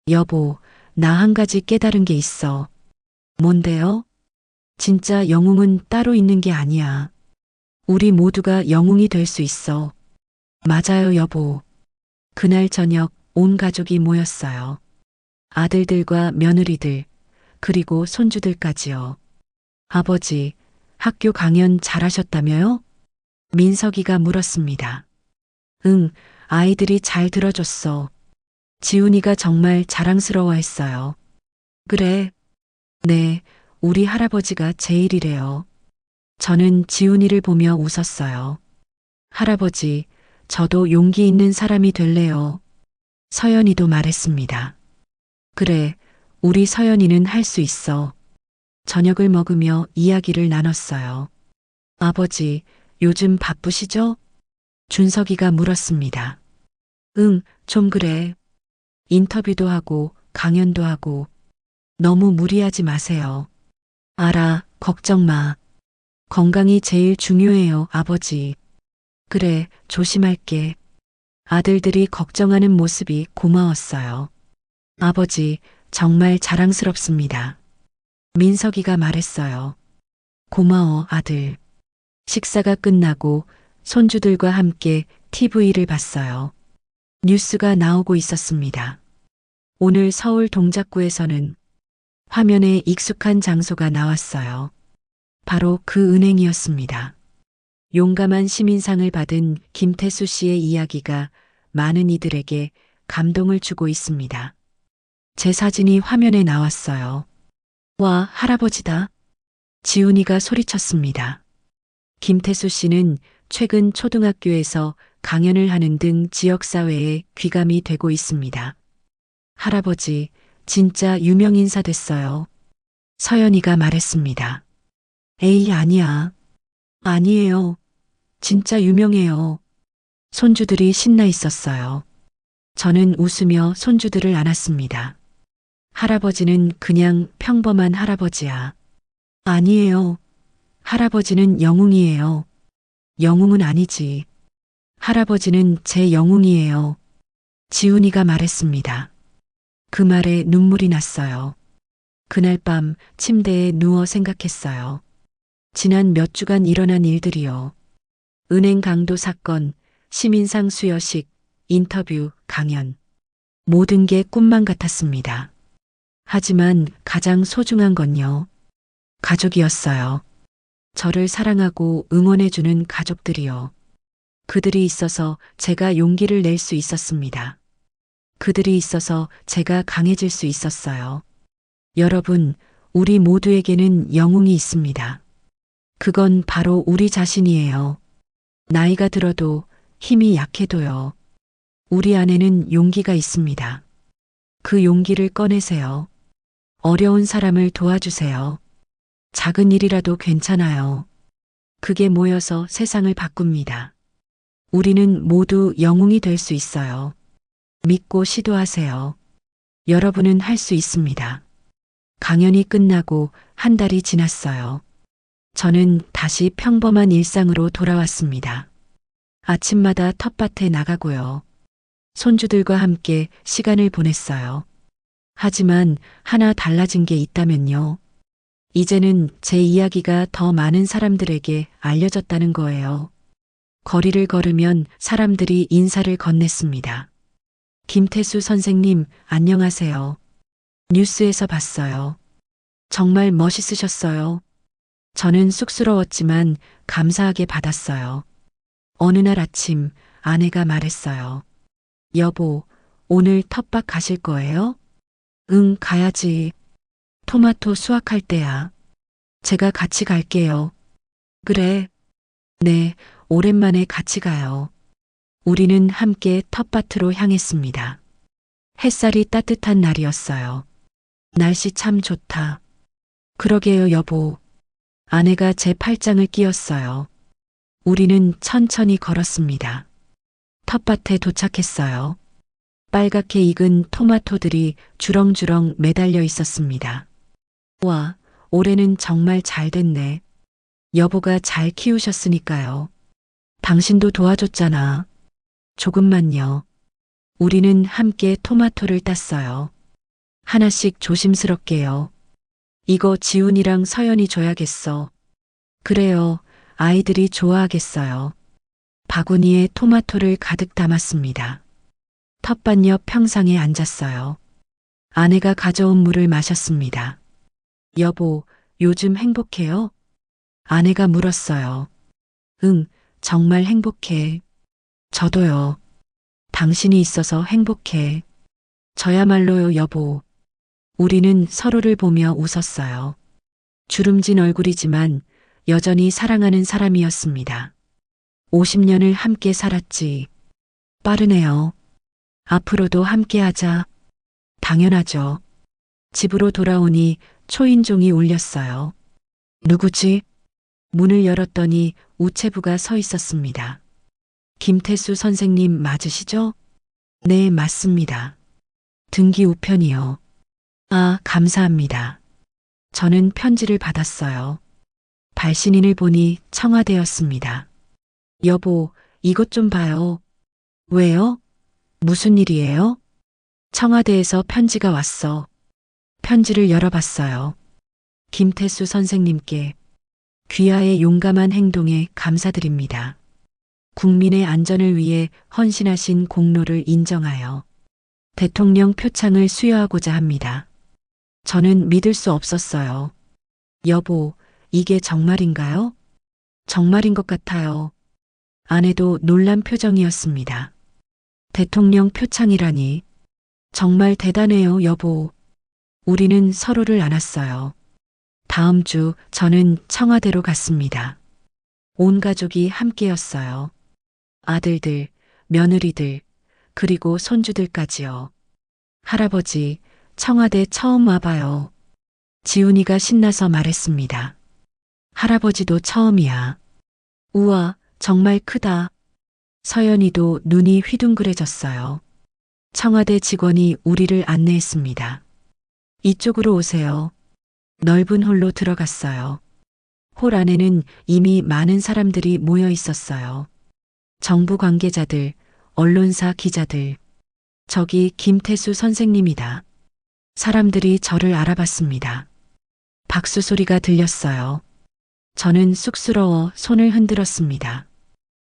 여보, 나 한 가지 깨달은 게 있어. 뭔데요? 진짜 영웅은 따로 있는 게 아니야. 우리 모두가 영웅이 될 수 있어. 맞아요, 여보. 그날 저녁 온 가족이 모였어요. 아들들과 며느리들, 그리고 손주들까지요. 아버지, 학교 강연 잘하셨다며요? 민석이가 물었습니다. 응, 아이들이 잘 들어줬어. 지훈이가 정말 자랑스러워했어요. 그래. 네, 우리 할아버지가 제일이래요. 저는 지훈이를 보며 웃었어요. 할아버지, 저도 용기 있는 사람이 될래요. 서연이도 말했습니다. 그래, 우리 서연이는 할 수 있어. 저녁을 먹으며 이야기를 나눴어요. 아버지, 요즘 바쁘시죠? 준석이가 물었습니다. 응, 좀 그래. 인터뷰도 하고 강연도 하고 너무 무리하지 마세요. 알아, 걱정 마. 건강이 제일 중요해요, 아버지. 그래, 조심할게. 아들들이 걱정하는 모습이 고마웠어요. 아버지, 정말 자랑스럽습니다. 민석이가 말했어요. 고마워, 아들. 식사가 끝나고 손주들과 함께 TV를 봤어요. 뉴스가 나오고 있었습니다. 오늘 서울 동작구에서는 화면에 익숙한 장소가 나왔어요. 바로 그 은행이었습니다. 용감한 시민상을 받은 김태수 씨의 이야기가 많은 이들에게 감동을 주고 있습니다. 제 사진이 화면에 나왔어요. 와, 할아버지다. 지훈이가 소리쳤습니다. 김태수 씨는 최근 초등학교에서 강연을 하는 등 지역사회에 귀감이 되고 있습니다. 할아버지, 진짜 유명인사 됐어요. 서연이가 말했습니다. 에이, 아니야. 아니에요. 진짜 유명해요. 손주들이 신나 있었어요. 저는 웃으며 손주들을 안았습니다. 할아버지는 그냥 평범한 할아버지야. 아니에요. 할아버지는 영웅이에요. 영웅은 아니지. 할아버지는 제 영웅이에요. 지훈이가 말했습니다. 그 말에 눈물이 났어요. 그날 밤 침대에 누워 생각했어요. 지난 몇 주간 일어난 일들이요. 은행 강도 사건, 시민상 수여식, 인터뷰, 강연. 모든 게 꿈만 같았습니다. 하지만 가장 소중한 건요. 가족이었어요. 저를 사랑하고 응원해주는 가족들이요. 그들이 있어서 제가 용기를 낼 수 있었습니다. 그들이 있어서 제가 강해질 수 있었어요. 여러분, 우리 모두에게는 영웅이 있습니다. 그건 바로 우리 자신이에요. 나이가 들어도 힘이 약해도요. 우리 안에는 용기가 있습니다. 그 용기를 꺼내세요. 어려운 사람을 도와주세요. 작은 일이라도 괜찮아요. 그게 모여서 세상을 바꿉니다. 우리는 모두 영웅이 될 수 있어요. 믿고 시도하세요. 여러분은 할 수 있습니다. 강연이 끝나고 한 달이 지났어요. 저는 다시 평범한 일상으로 돌아왔습니다. 아침마다 텃밭에 나가고요. 손주들과 함께 시간을 보냈어요. 하지만 하나 달라진 게 있다면요. 이제는 제 이야기가 더 많은 사람들에게 알려졌다는 거예요. 거리를 걸으면 사람들이 인사를 건넸습니다. 김태수 선생님, 안녕하세요. 뉴스에서 봤어요. 정말 멋있으셨어요. 저는 쑥스러웠지만 감사하게 받았어요. 어느 날 아침 아내가 말했어요. 여보, 오늘 텃밭 가실 거예요? 응, 가야지. 토마토 수확할 때야. 제가 같이 갈게요. 그래. 네, 오랜만에 같이 가요. 우리는 함께 텃밭으로 향했습니다. 햇살이 따뜻한 날이었어요. 날씨 참 좋다. 그러게요, 여보. 아내가 제 팔짱을 끼웠어요. 우리는 천천히 걸었습니다. 텃밭에 도착했어요. 빨갛게 익은 토마토들이 주렁주렁 매달려 있었습니다. 와, 올해는 정말 잘 됐네. 여보가 잘 키우셨으니까요. 당신도 도와줬잖아. 조금만요. 우리는 함께 토마토를 땄어요. 하나씩 조심스럽게요. 이거 지훈이랑 서연이 줘야겠어. 그래요. 아이들이 좋아하겠어요. 바구니에 토마토를 가득 담았습니다. 텃밭 옆 평상에 앉았어요. 아내가 가져온 물을 마셨습니다. 여보, 요즘 행복해요? 아내가 물었어요. 응, 정말 행복해. 저도요. 당신이 있어서 행복해. 저야말로요, 여보. 우리는 서로를 보며 웃었어요. 주름진 얼굴이지만 여전히 사랑하는 사람이었습니다. 50년을 함께 살았지. 빠르네요. 앞으로도 함께 하자. 당연하죠. 집으로 돌아오니 초인종이 울렸어요. 누구지? 문을 열었더니 우체부가 서 있었습니다. 김태수 선생님 맞으시죠? 네, 맞습니다. 등기 우편이요. 아, 감사합니다. 저는 편지를 받았어요. 발신인을 보니 청와대였습니다. 여보, 이것 좀 봐요. 왜요? 무슨 일이에요? 청와대에서 편지가 왔어. 편지를 열어봤어요. 김태수 선생님께 귀하의 용감한 행동에 감사드립니다. 국민의 안전을 위해 헌신하신 공로를 인정하여 대통령 표창을 수여하고자 합니다. 저는 믿을 수 없었어요. 여보, 이게 정말인가요? 정말인 것 같아요. 아내도 놀란 표정이었습니다. 대통령 표창이라니. 정말 대단해요, 여보. 우리는 서로를 안았어요. 다음 주 저는 청와대로 갔습니다. 온 가족이 함께였어요. 아들들, 며느리들, 그리고 손주들까지요. 할아버지, 청와대 처음 와봐요. 지훈이가 신나서 말했습니다. 할아버지도 처음이야. 우와, 정말 크다. 서연이도 눈이 휘둥그레졌어요. 청와대 직원이 우리를 안내했습니다. 이쪽으로 오세요. 넓은 홀로 들어갔어요. 홀 안에는 이미 많은 사람들이 모여 있었어요. 정부 관계자들, 언론사 기자들. 저기 김태수 선생님이다. 사람들이 저를 알아봤습니다. 박수 소리가 들렸어요. 저는 쑥스러워 손을 흔들었습니다.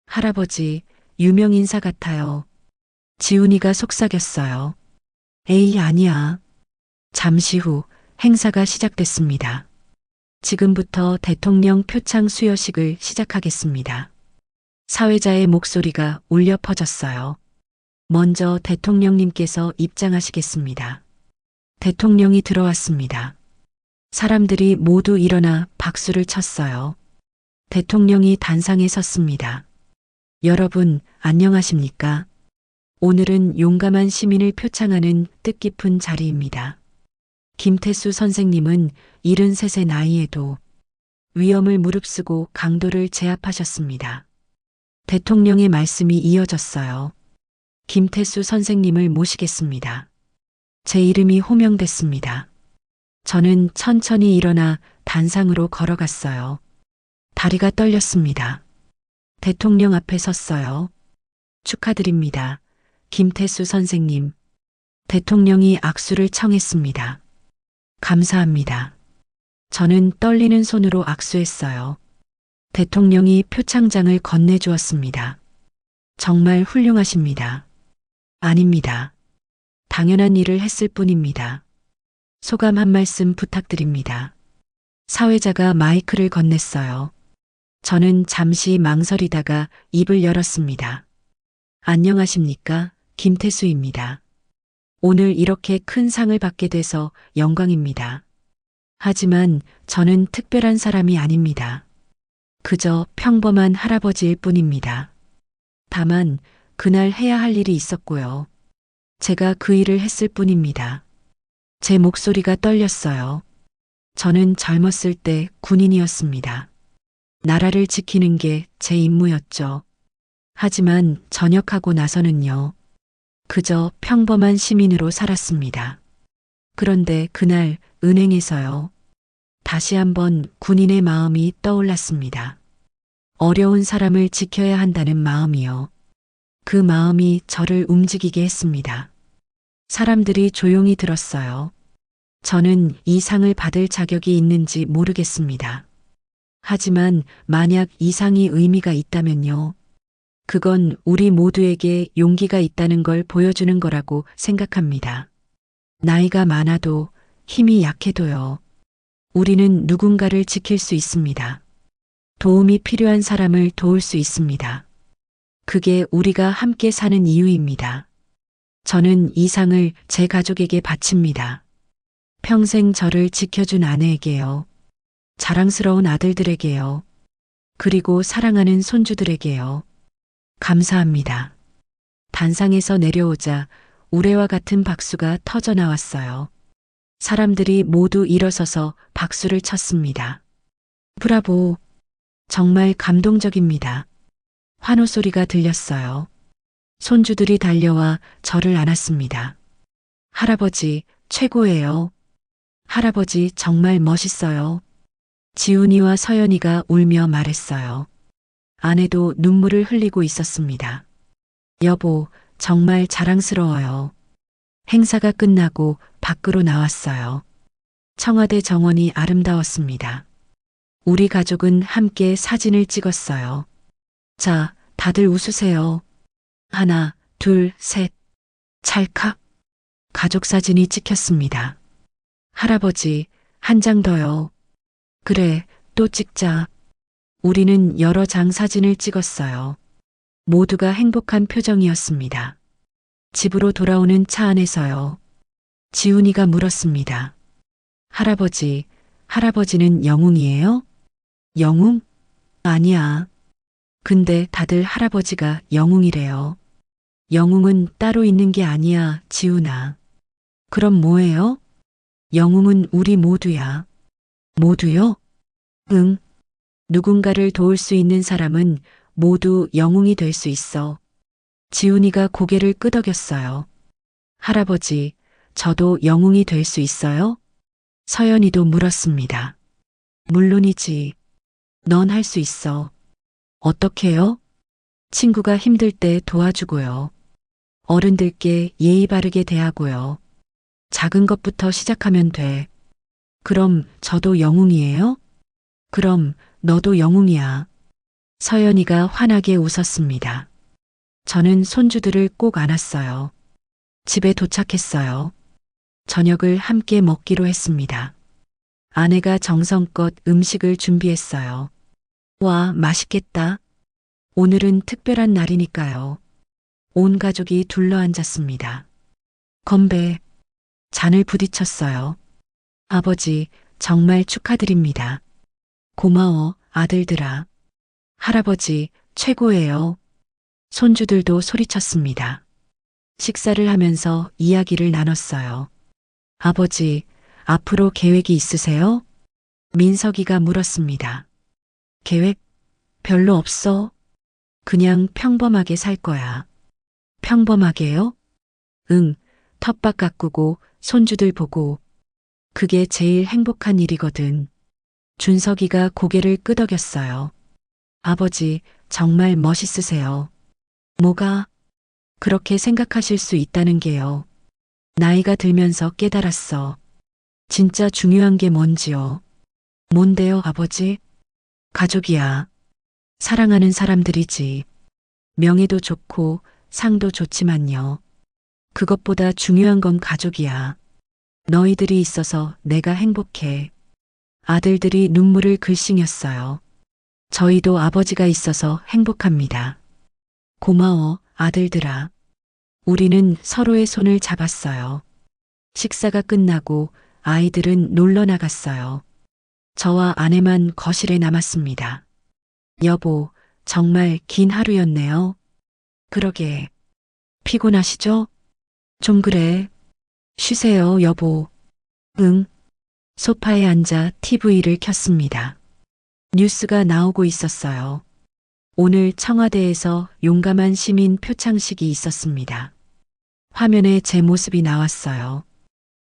할아버지, 유명 인사 같아요. 지훈이가 속삭였어요. 에이, 아니야. 잠시 후 행사가 시작됐습니다. 지금부터 대통령 표창 수여식을 시작하겠습니다. 사회자의 목소리가 울려 퍼졌어요. 먼저 대통령님께서 입장하시겠습니다. 대통령이 들어왔습니다. 사람들이 모두 일어나 박수를 쳤어요. 대통령이 단상에 섰습니다. 여러분, 안녕하십니까? 오늘은 용감한 시민을 표창하는 뜻깊은 자리입니다. 김태수 선생님은 73세 나이에도 위험을 무릅쓰고 강도를 제압하셨습니다. 대통령의 말씀이 이어졌어요. 김태수 선생님을 모시겠습니다. 제 이름이 호명됐습니다. 저는 천천히 일어나 단상으로 걸어갔어요. 다리가 떨렸습니다. 대통령 앞에 섰어요. 축하드립니다. 김태수 선생님. 대통령이 악수를 청했습니다. 감사합니다. 저는 떨리는 손으로 악수했어요. 대통령이 표창장을 건네주었습니다. 정말 훌륭하십니다. 아닙니다. 당연한 일을 했을 뿐입니다. 소감 한 말씀 부탁드립니다. 사회자가 마이크를 건넸어요. 저는 잠시 망설이다가 입을 열었습니다. 안녕하십니까? 김태수입니다. 오늘 이렇게 큰 상을 받게 돼서 영광입니다. 하지만 저는 특별한 사람이 아닙니다. 그저 평범한 할아버지일 뿐입니다. 다만 그날 해야 할 일이 있었고요. 제가 그 일을 했을 뿐입니다. 제 목소리가 떨렸어요. 저는 젊었을 때 군인이었습니다. 나라를 지키는 게 제 임무였죠. 하지만 전역하고 나서는요. 그저 평범한 시민으로 살았습니다. 그런데 그날 은행에서요. 다시 한번 군인의 마음이 떠올랐습니다. 어려운 사람을 지켜야 한다는 마음이요. 그 마음이 저를 움직이게 했습니다. 사람들이 조용히 들었어요. 저는 이 상을 받을 자격이 있는지 모르겠습니다. 하지만 만약 이 상이 의미가 있다면요. 그건 우리 모두에게 용기가 있다는 걸 보여주는 거라고 생각합니다. 나이가 많아도 힘이 약해도요. 우리는 누군가를 지킬 수 있습니다. 도움이 필요한 사람을 도울 수 있습니다. 그게 우리가 함께 사는 이유입니다. 저는 이 상을 제 가족에게 바칩니다. 평생 저를 지켜준 아내에게요. 자랑스러운 아들들에게요. 그리고 사랑하는 손주들에게요. 감사합니다. 단상에서 내려오자 우레와 같은 박수가 터져 나왔어요. 사람들이 모두 일어서서 박수를 쳤습니다. 브라보! 정말 감동적입니다. 환호 소리가 들렸어요. 손주들이 달려와 저를 안았습니다. 할아버지, 최고예요. 할아버지, 정말 멋있어요. 지훈이와 서연이가 울며 말했어요. 아내도 눈물을 흘리고 있었습니다. 여보, 정말 자랑스러워요. 행사가 끝나고 밖으로 나왔어요. 청와대 정원이 아름다웠습니다. 우리 가족은 함께 사진을 찍었어요. 자, 다들 웃으세요. 하나, 둘, 셋. 찰칵. 가족 사진이 찍혔습니다. 할아버지, 한 장 더요. 그래, 또 찍자. 우리는 여러 장 사진을 찍었어요. 모두가 행복한 표정이었습니다. 집으로 돌아오는 차 안에서요. 지훈이가 물었습니다. 할아버지, 할아버지는 영웅이에요? 영웅? 아니야. 근데 다들 할아버지가 영웅이래요. 영웅은 따로 있는 게 아니야, 지훈아. 그럼 뭐예요? 영웅은 우리 모두야. 모두요? 응. 누군가를 도울 수 있는 사람은 모두 영웅이 될 수 있어. 지훈이가 고개를 끄덕였어요. 할아버지, 저도 영웅이 될 수 있어요? 서연이도 물었습니다. 물론이지. 넌 할 수 있어. 어떻게요? 친구가 힘들 때 도와주고요. 어른들께 예의 바르게 대하고요. 작은 것부터 시작하면 돼. 그럼 저도 영웅이에요? 그럼 너도 영웅이야. 서연이가 환하게 웃었습니다. 저는 손주들을 꼭 안았어요. 집에 도착했어요. 저녁을 함께 먹기로 했습니다. 아내가 정성껏 음식을 준비했어요. 와, 맛있겠다. 오늘은 특별한 날이니까요. 온 가족이 둘러앉았습니다. 건배, 잔을 부딪혔어요. 아버지, 정말 축하드립니다. 고마워, 아들들아. 할아버지, 최고예요. 손주들도 소리쳤습니다. 식사를 하면서 이야기를 나눴어요. 아버지, 앞으로 계획이 있으세요? 민석이가 물었습니다. 계획? 별로 없어. 그냥 평범하게 살 거야. 평범하게요? 응, 텃밭 가꾸고 손주들 보고. 그게 제일 행복한 일이거든. 준석이가 고개를 끄덕였어요. 아버지, 정말 멋있으세요. 뭐가? 그렇게 생각하실 수 있다는 게요. 나이가 들면서 깨달았어. 진짜 중요한 게 뭔지요. 뭔데요, 아버지? 가족이야. 사랑하는 사람들이지. 명예도 좋고 상도 좋지만요. 그것보다 중요한 건 가족이야. 너희들이 있어서 내가 행복해. 아들들이 눈물을 글썽였어요. 저희도 아버지가 있어서 행복합니다. 고마워, 아들들아. 우리는 서로의 손을 잡았어요. 식사가 끝나고 아이들은 놀러 나갔어요. 저와 아내만 거실에 남았습니다. 여보, 정말 긴 하루였네요. 그러게. 피곤하시죠? 좀 그래. 쉬세요, 여보. 응. 소파에 앉아 TV를 켰습니다. 뉴스가 나오고 있었어요. 오늘 청와대에서 용감한 시민 표창식이 있었습니다. 화면에 제 모습이 나왔어요.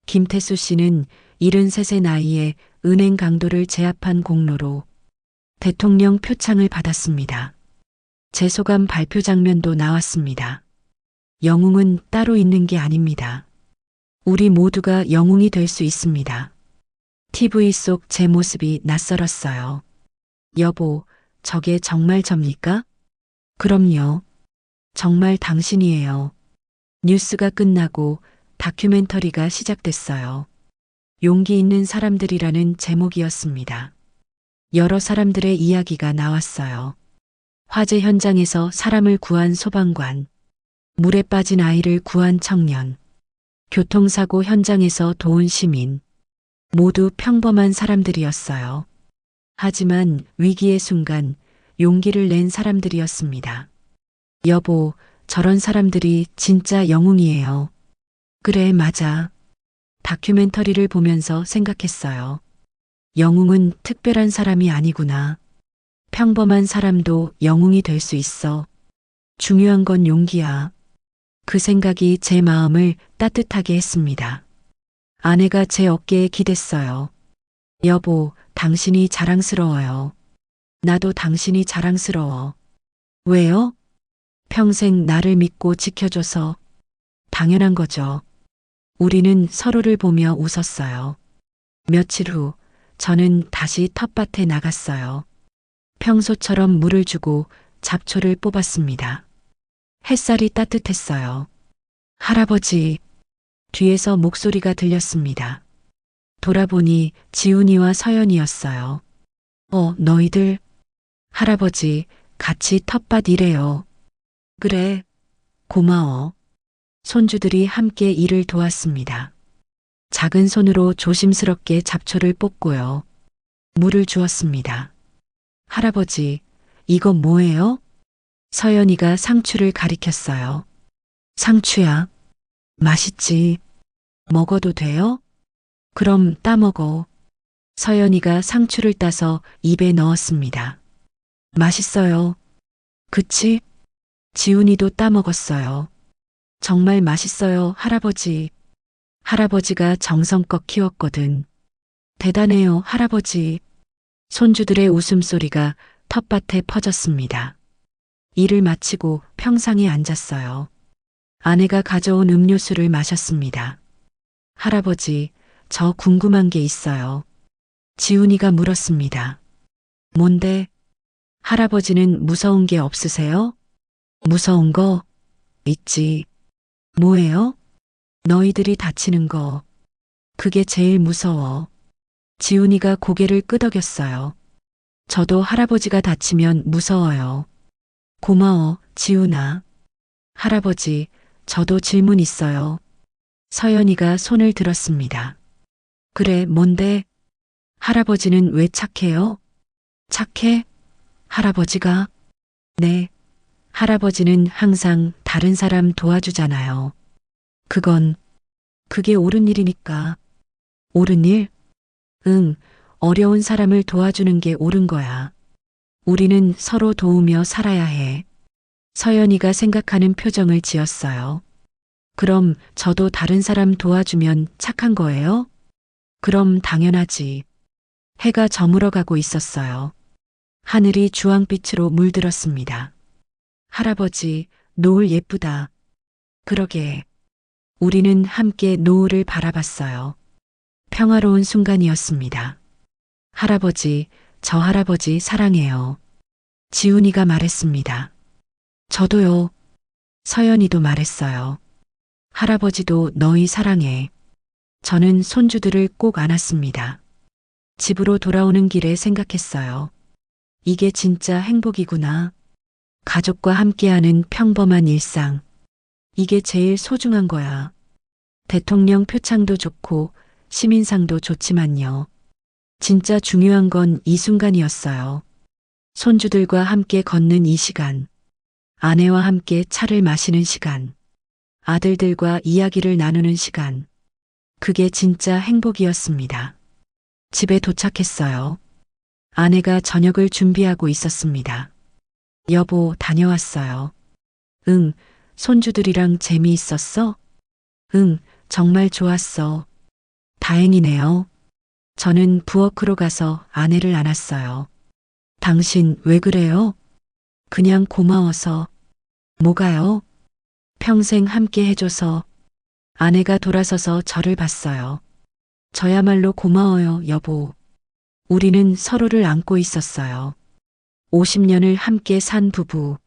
김태수 씨는 73세 나이에 은행 강도를 제압한 공로로 대통령 표창을 받았습니다. 제 소감 발표 장면도 나왔습니다. 영웅은 따로 있는 게 아닙니다. 우리 모두가 영웅이 될 수 있습니다. TV 속 제 모습이 낯설었어요. 여보, 저게 정말 접니까? 그럼요. 정말 당신이에요. 뉴스가 끝나고 다큐멘터리가 시작됐어요. 용기 있는 사람들이라는 제목이었습니다. 여러 사람들의 이야기가 나왔어요. 화재 현장에서 사람을 구한 소방관, 물에 빠진 아이를 구한 청년, 교통사고 현장에서 도운 시민, 모두 평범한 사람들이었어요. 하지만 위기의 순간 용기를 낸 사람들이었습니다. 여보, 저런 사람들이 진짜 영웅이에요. 그래, 맞아. 다큐멘터리를 보면서 생각했어요. 영웅은 특별한 사람이 아니구나. 평범한 사람도 영웅이 될 수 있어. 중요한 건 용기야. 그 생각이 제 마음을 따뜻하게 했습니다. 아내가 제 어깨에 기댔어요. 여보, 당신이 자랑스러워요. 나도 당신이 자랑스러워. 왜요? 평생 나를 믿고 지켜줘서. 당연한 거죠. 우리는 서로를 보며 웃었어요. 며칠 후, 저는 다시 텃밭에 나갔어요. 평소처럼 물을 주고 잡초를 뽑았습니다. 햇살이 따뜻했어요. 할아버지, 뒤에서 목소리가 들렸습니다. 돌아보니 지훈이와 서연이었어요. 너희들? 할아버지, 같이 텃밭 일해요. 그래, 고마워. 손주들이 함께 일을 도왔습니다. 작은 손으로 조심스럽게 잡초를 뽑고요. 물을 주었습니다. 할아버지, 이거 뭐예요? 서연이가 상추를 가리켰어요. 상추야. 맛있지. 먹어도 돼요? 그럼 따먹어. 서연이가 상추를 따서 입에 넣었습니다. 맛있어요. 그치? 지훈이도 따먹었어요. 정말 맛있어요, 할아버지. 할아버지가 정성껏 키웠거든. 대단해요, 할아버지. 손주들의 웃음소리가 텃밭에 퍼졌습니다. 일을 마치고 평상에 앉았어요. 아내가 가져온 음료수를 마셨습니다. 할아버지, 저 궁금한 게 있어요. 지훈이가 물었습니다. 뭔데? 할아버지는 무서운 게 없으세요? 무서운 거? 있지. 뭐예요? 너희들이 다치는 거. 그게 제일 무서워. 지훈이가 고개를 끄덕였어요. 저도 할아버지가 다치면 무서워요. 고마워, 지훈아. 할아버지, 저도 질문 있어요. 서연이가 손을 들었습니다. 그래, 뭔데? 할아버지는 왜 착해요? 착해? 할아버지가? 네. 할아버지는 항상 다른 사람 도와주잖아요. 그게 옳은 일이니까. 옳은 일? 응, 어려운 사람을 도와주는 게 옳은 거야. 우리는 서로 도우며 살아야 해. 서연이가 생각하는 표정을 지었어요. 그럼 저도 다른 사람 도와주면 착한 거예요? 그럼 당연하지. 해가 저물어 가고 있었어요. 하늘이 주황빛으로 물들었습니다. 할아버지, 노을 예쁘다. 그러게. 우리는 함께 노을을 바라봤어요. 평화로운 순간이었습니다. 할아버지, 저 할아버지 사랑해요. 지훈이가 말했습니다. 저도요. 서연이도 말했어요. 할아버지도 너희 사랑해. 저는 손주들을 꼭 안았습니다. 집으로 돌아오는 길에 생각했어요. 이게 진짜 행복이구나. 가족과 함께하는 평범한 일상. 이게 제일 소중한 거야. 대통령 표창도 좋고 시민상도 좋지만요. 진짜 중요한 건 이 순간이었어요. 손주들과 함께 걷는 이 시간. 아내와 함께 차를 마시는 시간. 아들들과 이야기를 나누는 시간. 그게 진짜 행복이었습니다. 집에 도착했어요. 아내가 저녁을 준비하고 있었습니다. 여보, 다녀왔어요. 응, 손주들이랑 재미있었어? 응, 정말 좋았어. 다행이네요. 저는 부엌으로 가서 아내를 안았어요. 당신 왜 그래요? 그냥 고마워서. 뭐가요? 평생 함께 해줘서. 아내가 돌아서서 저를 봤어요. 저야말로 고마워요, 여보. 우리는 서로를 안고 있었어요. 50년을 함께 산 부부.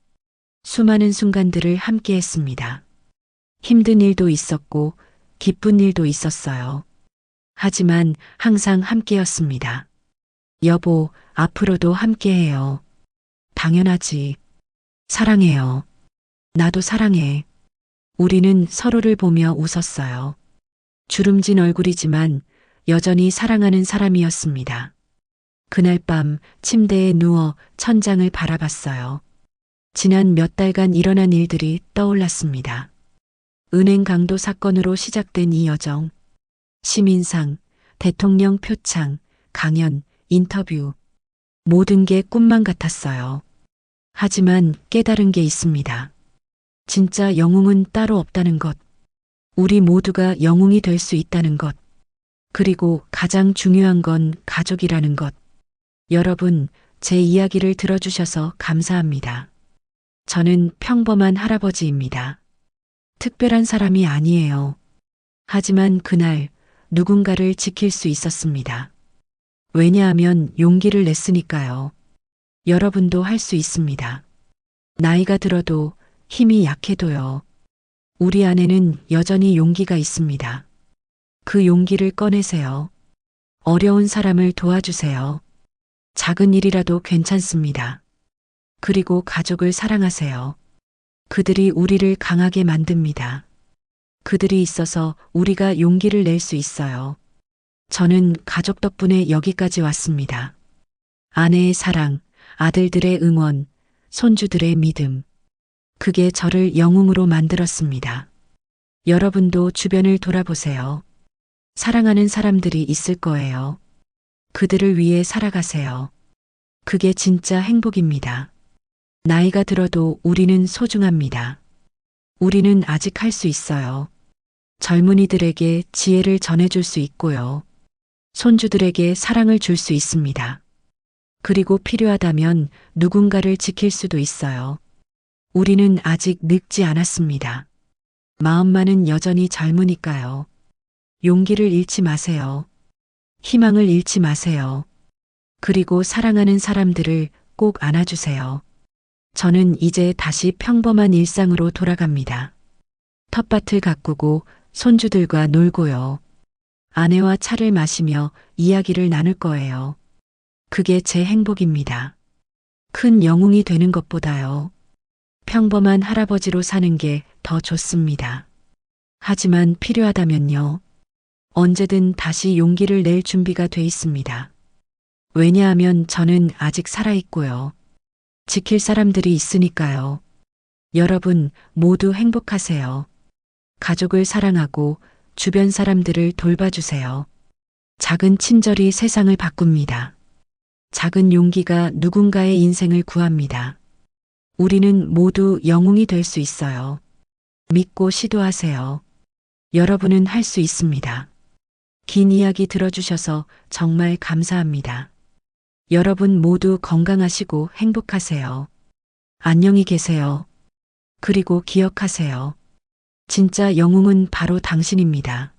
수많은 순간들을 함께 했습니다. 힘든 일도 있었고, 기쁜 일도 있었어요. 하지만 항상 함께였습니다. 여보, 앞으로도 함께해요. 당연하지. 사랑해요. 나도 사랑해. 우리는 서로를 보며 웃었어요. 주름진 얼굴이지만 여전히 사랑하는 사람이었습니다. 그날 밤 침대에 누워 천장을 바라봤어요. 지난 몇 달간 일어난 일들이 떠올랐습니다. 은행 강도 사건으로 시작된 이 여정. 시민상, 대통령 표창, 강연, 인터뷰. 모든 게 꿈만 같았어요. 하지만 깨달은 게 있습니다. 진짜 영웅은 따로 없다는 것. 우리 모두가 영웅이 될 수 있다는 것. 그리고 가장 중요한 건 가족이라는 것. 여러분, 제 이야기를 들어주셔서 감사합니다. 저는 평범한 할아버지입니다. 특별한 사람이 아니에요. 하지만 그날 누군가를 지킬 수 있었습니다. 왜냐하면 용기를 냈으니까요. 여러분도 할 수 있습니다. 나이가 들어도 힘이 약해도요. 우리 안에는 여전히 용기가 있습니다. 그 용기를 꺼내세요. 어려운 사람을 도와주세요. 작은 일이라도 괜찮습니다. 그리고 가족을 사랑하세요. 그들이 우리를 강하게 만듭니다. 그들이 있어서 우리가 용기를 낼 수 있어요. 저는 가족 덕분에 여기까지 왔습니다. 아내의 사랑, 아들들의 응원, 손주들의 믿음. 그게 저를 영웅으로 만들었습니다. 여러분도 주변을 돌아보세요. 사랑하는 사람들이 있을 거예요. 그들을 위해 살아가세요. 그게 진짜 행복입니다. 나이가 들어도 우리는 소중합니다. 우리는 아직 할 수 있어요. 젊은이들에게 지혜를 전해줄 수 있고요. 손주들에게 사랑을 줄 수 있습니다. 그리고 필요하다면 누군가를 지킬 수도 있어요. 우리는 아직 늙지 않았습니다. 마음만은 여전히 젊으니까요. 용기를 잃지 마세요. 희망을 잃지 마세요. 그리고 사랑하는 사람들을 꼭 안아주세요. 저는 이제 다시 평범한 일상으로 돌아갑니다. 텃밭을 가꾸고 손주들과 놀고요. 아내와 차를 마시며 이야기를 나눌 거예요. 그게 제 행복입니다. 큰 영웅이 되는 것보다요. 평범한 할아버지로 사는 게 더 좋습니다. 하지만 필요하다면요. 언제든 다시 용기를 낼 준비가 돼 있습니다. 왜냐하면 저는 아직 살아있고요. 지킬 사람들이 있으니까요. 여러분 모두 행복하세요. 가족을 사랑하고 주변 사람들을 돌봐주세요. 작은 친절이 세상을 바꿉니다. 작은 용기가 누군가의 인생을 구합니다. 우리는 모두 영웅이 될 수 있어요. 믿고 시도하세요. 여러분은 할 수 있습니다. 긴 이야기 들어주셔서 정말 감사합니다. 여러분 모두 건강하시고 행복하세요. 안녕히 계세요. 그리고 기억하세요. 진짜 영웅은 바로 당신입니다.